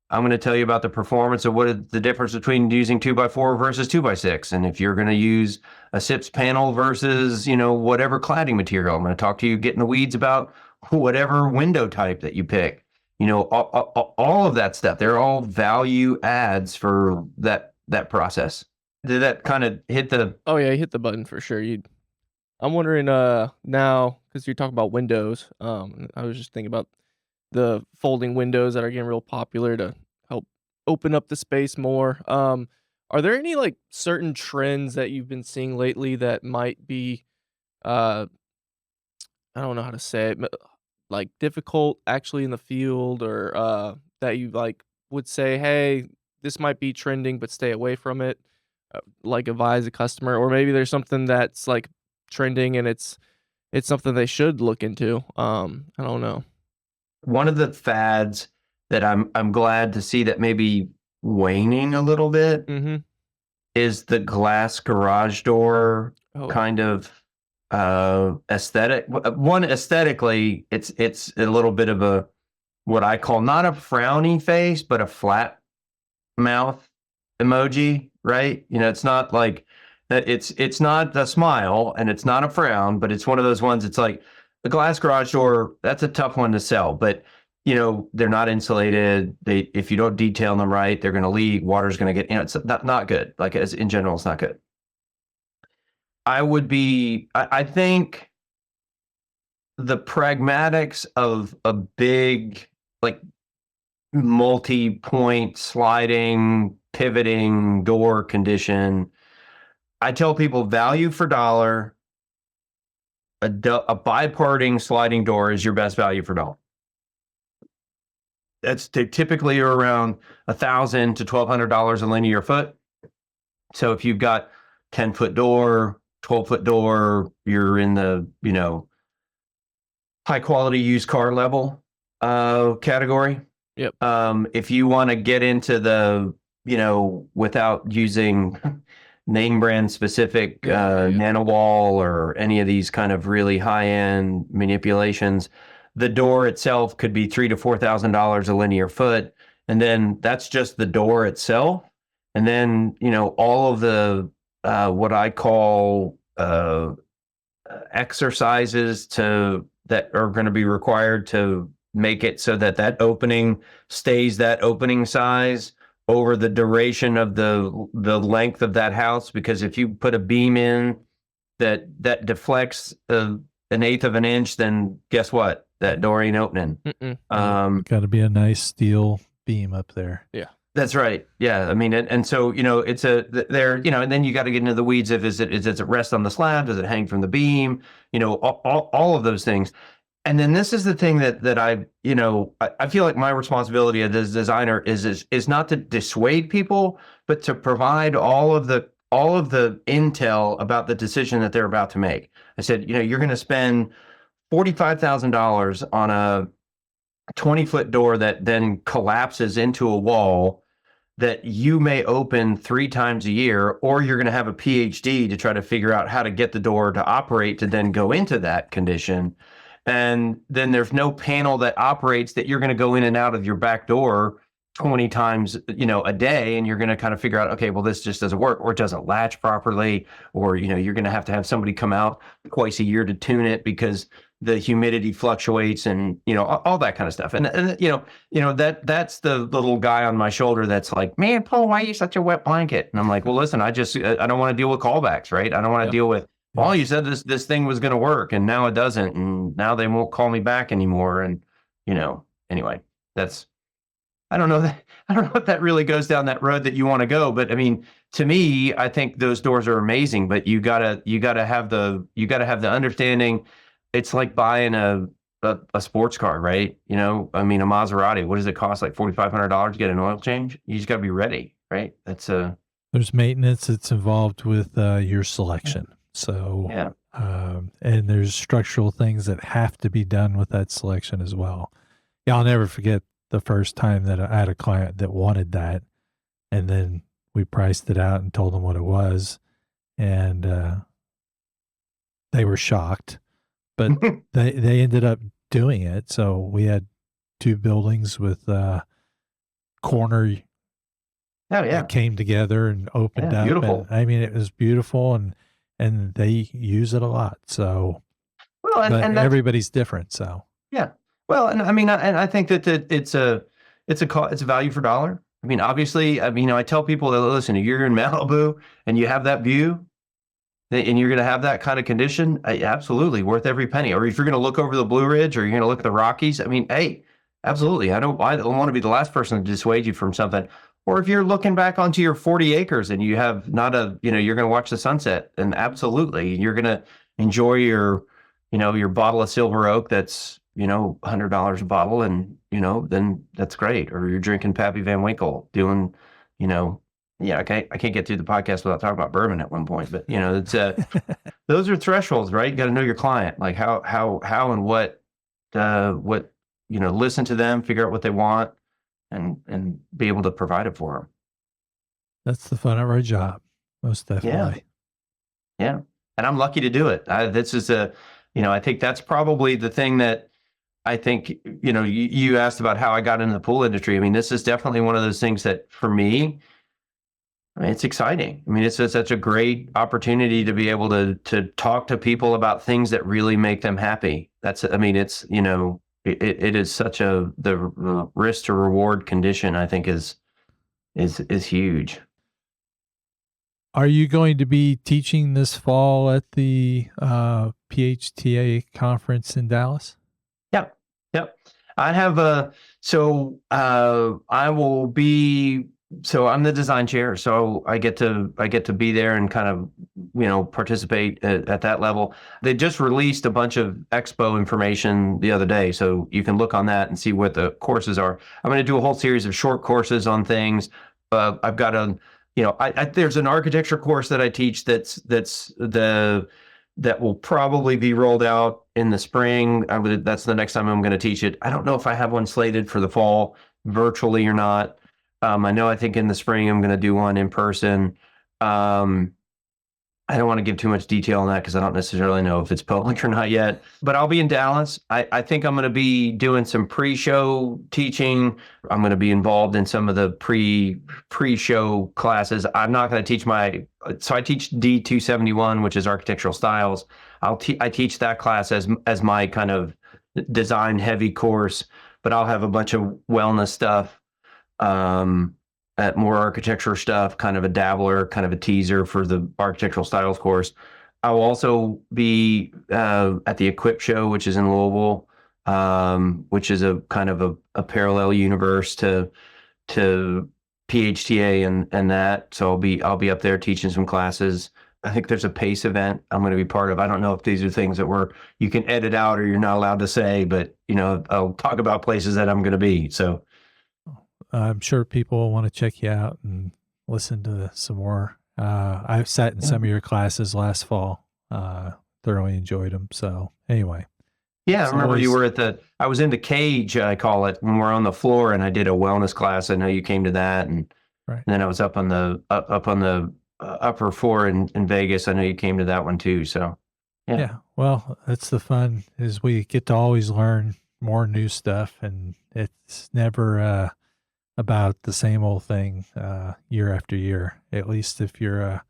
I'm going to tell you about the performance of what is the difference between using 2x4 versus 2x6. And if you're going to use a SIPS panel versus, whatever cladding material, I'm going to talk to you, get in the weeds about whatever window type that you pick. all of that stuff. They're all value adds for that process. Did that kind of hit the? Oh yeah, you hit the button for sure. I'm wondering now, because you're talking about windows. I was just thinking about the folding windows that are getting real popular to help open up the space more. Are there any like certain trends that you've been seeing lately that might be I don't know how to say it, like difficult actually in the field, or that you like would say, hey, this might be trending, but stay away from it, like advise a customer, or maybe there's something that's like trending and it's something they should look into. I don't know. One of the fads that I'm glad to see that maybe waning a little bit is the glass garage door kind of aesthetic. One, aesthetically, it's a little bit of a, what I call not a frowny face, but a flat mouth emoji, right? It's not like that. It's not a smile and it's not a frown, but it's one of those ones. It's like the glass garage door. That's a tough one to sell, but they're not insulated. If you don't detail them right, they're going to leak. Water's going to get, it's not good. Like, as in general, it's not good. I think the pragmatics of a big, like, multi-point sliding, pivoting door condition, I tell people value for dollar, a biparting sliding door is your best value for dollar. They typically are around $1,000 to $1,200 a linear foot. So if you've got 10-foot door, 12-foot door, you're in the, high quality used car level category. Yep. If you want to get into the, without using name brand specific nanowall or any of these kind of really high end manipulations, the door itself could be $3,000 to $4,000 a linear foot, and then that's just the door itself. And then all of the what I call exercises that are going to be required to make it so that opening stays that opening size over the duration of the length of that house. Because if you put a beam in that deflects an eighth of an inch, then guess what? That door ain't opening. Got to be a nice steel beam up there. Yeah. That's right. Yeah. I mean, and so, it's and then you got to get into the weeds of, does it rest on the slab? Does it hang from the beam? All of those things. And then this is the thing that I feel like my responsibility as a designer is not to dissuade people, but to provide all of the intel about the decision that they're about to make. I said, you're going to spend $45,000 on a 20-foot door that then collapses into a wall that you may open 3 times a year, or you're going to have a PhD to try to figure out how to get the door to operate to then go into that condition. And then there's no panel that operates that you're going to go in and out of your back door 20 times, a day. And you're going to kind of figure out, okay, well, this just doesn't work, or it doesn't latch properly, or, you're going to have somebody come out twice a year to tune it because the humidity fluctuates and, all that kind of stuff. And that's the little guy on my shoulder that's like, man, Paul, why are you such a wet blanket? And I'm like, well, listen, I don't want to deal with callbacks, right? I don't want to deal with, well, you said this thing was going to work and now it doesn't. And now they won't call me back anymore. And, anyway, I don't know if that really goes down that road that you want to go. But I mean, to me, I think those doors are amazing, but you gotta have the understanding. It's like buying a sports car, right? I mean, a Maserati, what does it cost? Like $4,500 to get an oil change? You just got to be ready, right? There's maintenance that's involved with your selection. So, and there's structural things that have to be done with that selection as well. Yeah, I'll never forget the first time that I had a client that wanted that, and then we priced it out and told them what it was, and they were shocked. But they ended up doing it. So we had 2 buildings with corner that came together and opened up. Beautiful. And, I mean, it was beautiful, and they use it a lot. So, and everybody's different. So yeah, Well, and I mean, and I think that it's a value for dollar. I mean, obviously, I tell people that, listen, if you're in Malibu and you have that view, and you're going to have that kind of condition, absolutely worth every penny. Or if you're going to look over the Blue Ridge, or you're going to look at the Rockies, I mean, hey, absolutely. I don't want to be the last person to dissuade you from something. Or if you're looking back onto your 40 acres and you have you're going to watch the sunset, and absolutely, you're going to enjoy your bottle of Silver Oak that's, $100 a bottle, and, then that's great. Or you're drinking Pappy Van Winkle, doing, I can't get through the podcast without talking about bourbon at one point, but it's those are thresholds, right? You got to know your client, like how and what, listen to them, figure out what they want, and be able to provide it for them. That's the fun of our job, most definitely. Yeah. And I'm lucky to do it. This is I think that's probably the thing that I think, you asked about how I got into the pool industry. I mean, this is definitely one of those things that for me, it's exciting. I mean, it's such a great opportunity to be able to talk to people about things that really make them happy. It's, it is such the risk to reward condition, I think is huge. Are you going to be teaching this fall at the PHTA conference in Dallas? Yep. I have I will be, so I'm the design chair, so I get to be there and kind of, participate at that level. They just released a bunch of expo information the other day, so you can look on that and see what the courses are. I'm going to do a whole series of short courses on things. I've got there's an architecture course that I teach that will probably be rolled out in the spring. That's the next time I'm going to teach it. I don't know if I have one slated for the fall virtually or not. I think in the spring I'm going to do one in person. I don't want to give too much detail on that because I don't necessarily know if it's public or not yet, but I'll be in Dallas. I think I'm going to be doing some pre-show teaching. I'm going to be involved in some of the pre-show classes. I'm not going to teach so I teach D271, which is architectural styles. I teach that class as my kind of design heavy course, but I'll have a bunch of wellness stuff, at more architecture stuff, kind of a dabbler, kind of a teaser for the architectural styles course. I'll also be at the Equip show, which is in Louisville, which is a kind of a parallel universe to PHTA and that. So I'll be up there teaching some classes. I think there's a PACE event I'm going to be part of. I don't know if these are things that you can edit out or you're not allowed to say, but I'll talk about places that I'm going to be. So I'm sure people want to check you out and listen to some more. I've sat in some of your classes last fall. Thoroughly enjoyed them. So anyway. Yeah, I remember you were I was in the cage, I call it, when we're on the floor, and I did a wellness class. I know you came to that. And, right. And then I was up on the upper floor in Vegas. I know you came to that one too. So, yeah. Yeah. Well, that's the fun, is we get to always learn more new stuff, and it's never, about the same old thing year after year. At least if you're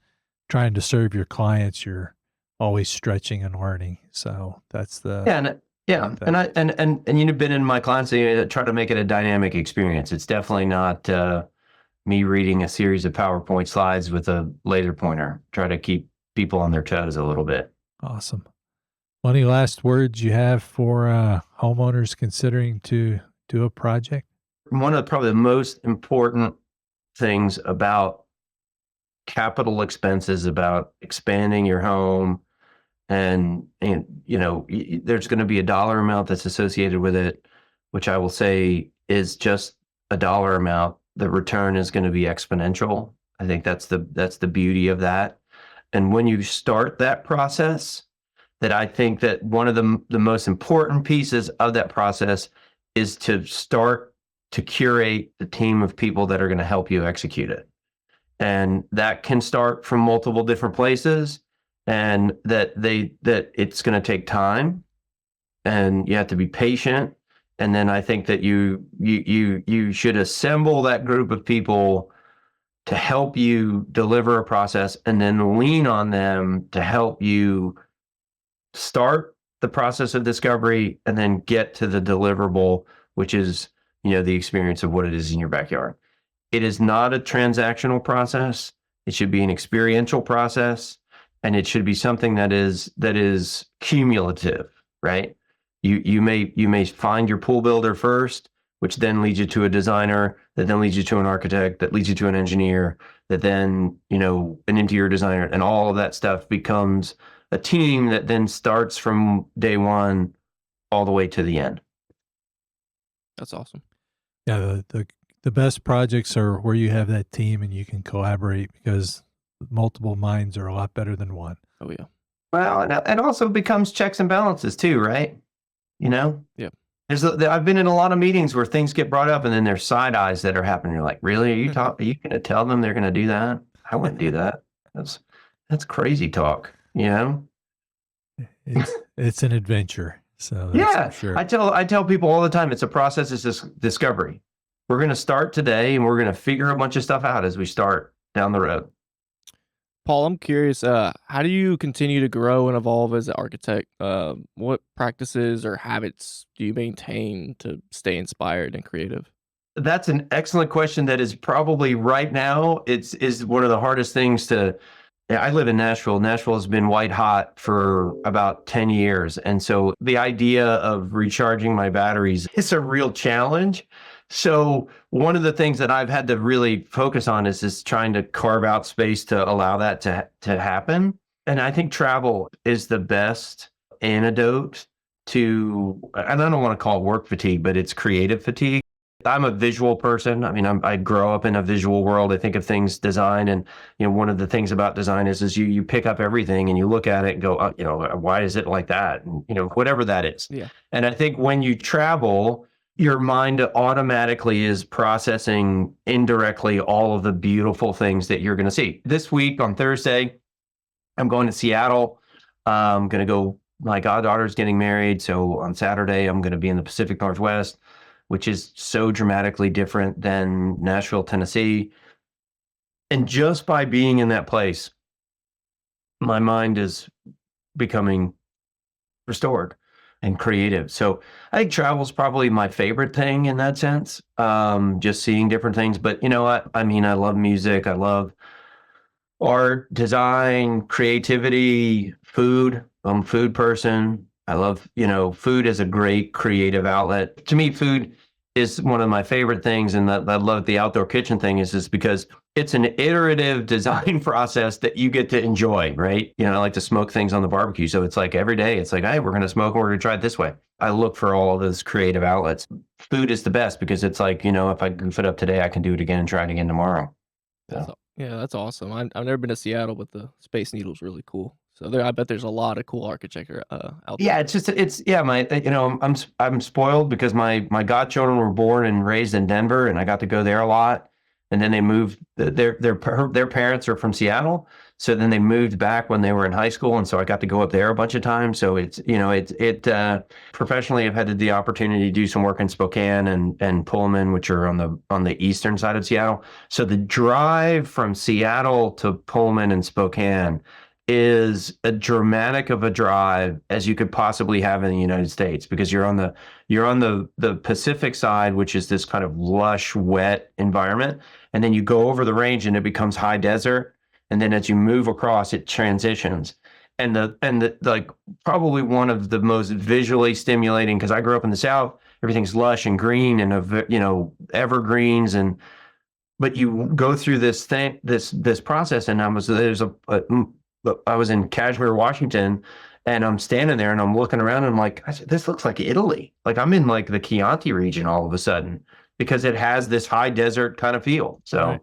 trying to serve your clients, you're always stretching and learning. So that's the and you've been in my clients, so try to make it a dynamic experience. It's definitely not me reading a series of PowerPoint slides with a laser pointer. Try to keep people on their toes a little bit. Awesome. Well, any last words you have for homeowners considering to do a project? One of probably the most important things about capital expenses, about expanding your home, and there's going to be a dollar amount that's associated with it, which I will say is just a dollar amount. The return is going to be exponential. I think that's the beauty of that. And when you start that process, that I think that one of the most important pieces of that process is to start to curate the team of people that are going to help you execute it. And that can start from multiple different places, and that it's going to take time, and you have to be patient. And then I think that you should assemble that group of people to help you deliver a process, and then lean on them to help you start the process of discovery, and then get to the deliverable, which is, the experience of what it is in your backyard. It is not a transactional process. It should be an experiential process, and it should be something that is cumulative, right? You may find your pool builder first, which then leads you to a designer, that then leads you to an architect, that leads you to an engineer, that then, an interior designer, and all of that stuff becomes a team that then starts from day one all the way to the end. That's awesome. Yeah, the best projects are where you have that team and you can collaborate, because multiple minds are a lot better than one. Oh yeah. Well, and it also becomes checks and balances too, right? Yeah. I've been in a lot of meetings where things get brought up and then there's side eyes that are happening. You're like, really? Are you going to tell them they're going to do that? I wouldn't do that. That's crazy talk, It's an adventure. So that's yeah, for sure. I tell people all the time, it's a process. It's this discovery. We're going to start today and we're going to figure a bunch of stuff out as we start down the road. Paul, I'm curious, how do you continue to grow and evolve as an architect? What practices or habits do you maintain to stay inspired and creative? That's an excellent question. That is probably right now, is one of the hardest things to. I live in Nashville. Nashville has been white hot for about 10 years. And so the idea of recharging my batteries is a real challenge. So one of the things that I've had to really focus on is trying to carve out space to allow that to happen. And I think travel is the best antidote to, and I don't want to call it work fatigue, but it's creative fatigue. I'm a visual person. I mean, I grow up in a visual world. I think of things design, and one of the things about design is you pick up everything and you look at it and go, why is it like that? And whatever that is. Yeah. And I think when you travel, your mind automatically is processing indirectly all of the beautiful things that you're going to see. This week on Thursday, I'm going to Seattle. I'm going to go. My goddaughter's getting married, so on Saturday I'm going to be in the Pacific Northwest, which is so dramatically different than Nashville, Tennessee. And just by being in that place, my mind is becoming restored and creative. So I think travel is probably my favorite thing in that sense, just seeing different things. But you know what? I mean, I love music. I love art, design, creativity, food. I'm a food person. I love, food is a great creative outlet. To me, food is one of my favorite things. And I love the outdoor kitchen thing is because it's an iterative design process that you get to enjoy, right? I like to smoke things on the barbecue. So it's like every day, it's like, hey, we're going to smoke and we're going to try it this way. I look for all of those creative outlets. Food is the best because it's like, if I goof it up today, I can do it again and try it again tomorrow. So. Yeah, that's awesome. I've never been to Seattle, but the Space Needle's really cool. So I bet there's a lot of cool architecture out there. Yeah, I'm spoiled because my godchildren were born and raised in Denver, and I got to go there a lot. And then they moved. Their parents are from Seattle, so then they moved back when they were in high school, and so I got to go up there a bunch of times. So professionally, I've had the opportunity to do some work in Spokane and Pullman, which are on the eastern side of Seattle. So the drive from Seattle to Pullman and Spokane is as dramatic of a drive as you could possibly have in the United States, because you're on the Pacific side, which is this kind of lush, wet environment, and then you go over the range and it becomes high desert, and then as you move across, it transitions. And the like probably one of the most visually stimulating, because I grew up in the South, everything's lush and green and evergreens, but you go through this process, and I was in Kashmir, Washington, and I'm standing there and I'm looking around and I'm like, this looks like Italy. Like I'm in like the Chianti region all of a sudden, because it has this high desert kind of feel. So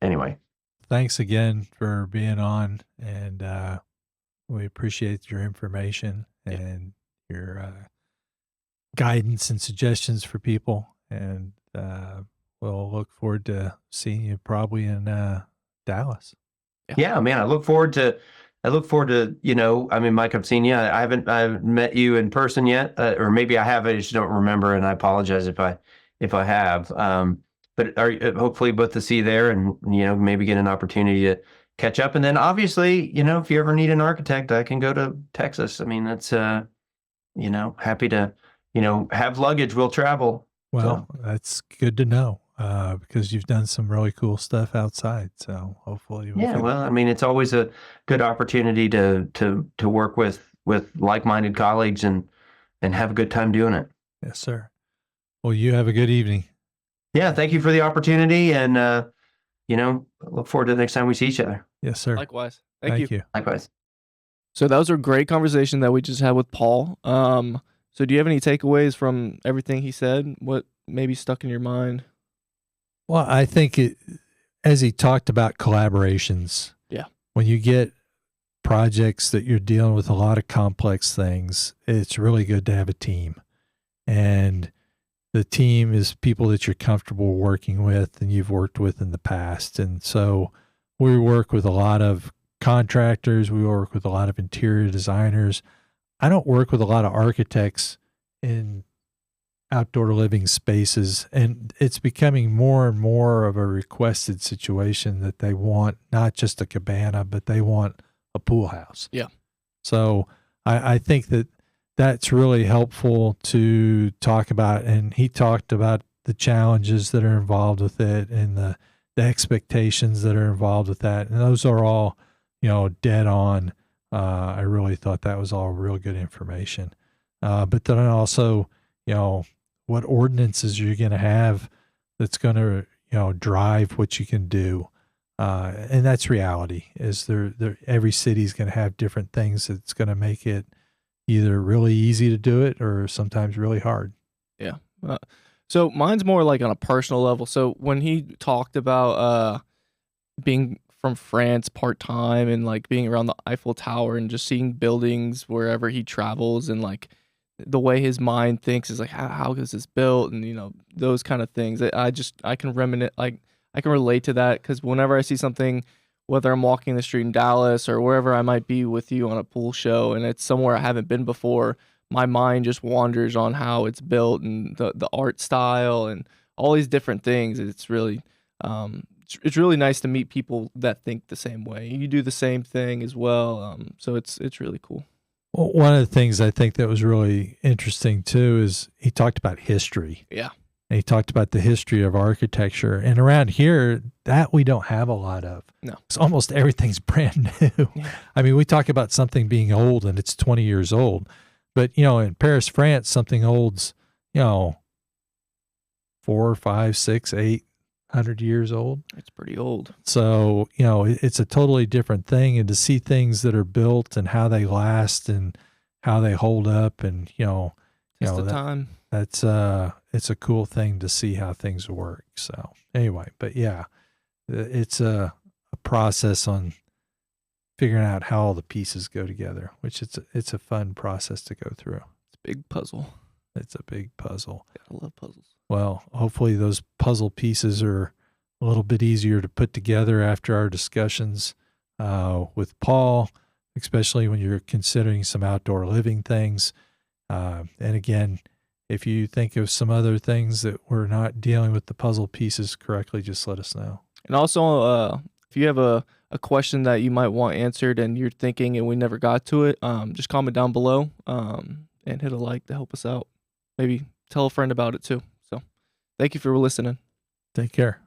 Anyway. Thanks again for being on, and we appreciate your information and your guidance and suggestions for people. And we'll look forward to seeing you probably in Dallas. Yeah, man, I look forward to, Mike, I've seen you. I haven't met you in person yet, or maybe I have, I just don't remember, and I apologize if I have. But hopefully both to see you there, and, maybe get an opportunity to catch up. And then obviously, if you ever need an architect, I can go to Texas. I mean, that's, happy to, have luggage. We'll travel. Well, that's good to know because you've done some really cool stuff outside. So hopefully, Well, I mean, it's always a good opportunity to work with like-minded colleagues and have a good time doing it. Yes, sir. Well, you have a good evening. Yeah, thank you for the opportunity, and look forward to the next time we see each other. Yes, sir. Likewise. Thank you. Likewise. So that was a great conversation that we just had with Paul. So do you have any takeaways from everything he said? What maybe stuck in your mind? Well, I think as he talked about collaborations, when you get projects that you're dealing with a lot of complex things, it's really good to have a team. And the team is people that you're comfortable working with and you've worked with in the past. And so we work with a lot of contractors. We work with a lot of interior designers. I don't work with a lot of architects in outdoor living spaces, and it's becoming more and more of a requested situation that they want not just a cabana, but they want a pool house. Yeah. So I think that's really helpful to talk about. And he talked about the challenges that are involved with it and the expectations that are involved with that. And those are all, dead on. I really thought that was all real good information. But then also, what ordinances you're going to have that's going to, drive what you can do. And that's reality is every city is going to have different things that's going to make it either really easy to do it or sometimes really hard. Yeah. So mine's more like on a personal level. So when he talked about being from France part-time and like being around the Eiffel Tower and just seeing buildings wherever he travels and like the way his mind thinks is like, how is this built? And, those kind of things. I can reminisce, like I can relate to that because whenever I see something, whether I'm walking the street in Dallas or wherever I might be with you on a pool show and it's somewhere I haven't been before, my mind just wanders on how it's built and the art style and all these different things. It's really it's really nice to meet people that think the same way. You do the same thing as well. So it's really cool. Well, one of the things I think that was really interesting too is he talked about history. Yeah. And he talked about the history of architecture. And around here, that we don't have a lot of. No. It's almost everything's brand new. Yeah. I mean, we talk about something being old and it's 20 years old. But, in Paris, France, something old's, 4, 5, 6, 800 years old. It's pretty old. So, it's a totally different thing. And to see things that are built and how they last and how they hold up and, time. That's it's a cool thing to see how things work. So anyway, but yeah, it's a process on figuring out how all the pieces go together, which it's a fun process to go through. It's a big puzzle. It's a big puzzle. I love puzzles. Well, hopefully those puzzle pieces are a little bit easier to put together after our discussions with Paul, especially when you're considering some outdoor living things. And again, if you think of some other things that we're not dealing with the puzzle pieces correctly, just let us know. And also, if you have a question that you might want answered and you're thinking and we never got to it, just comment down below and hit a like to help us out. Maybe tell a friend about it too. So thank you for listening. Take care.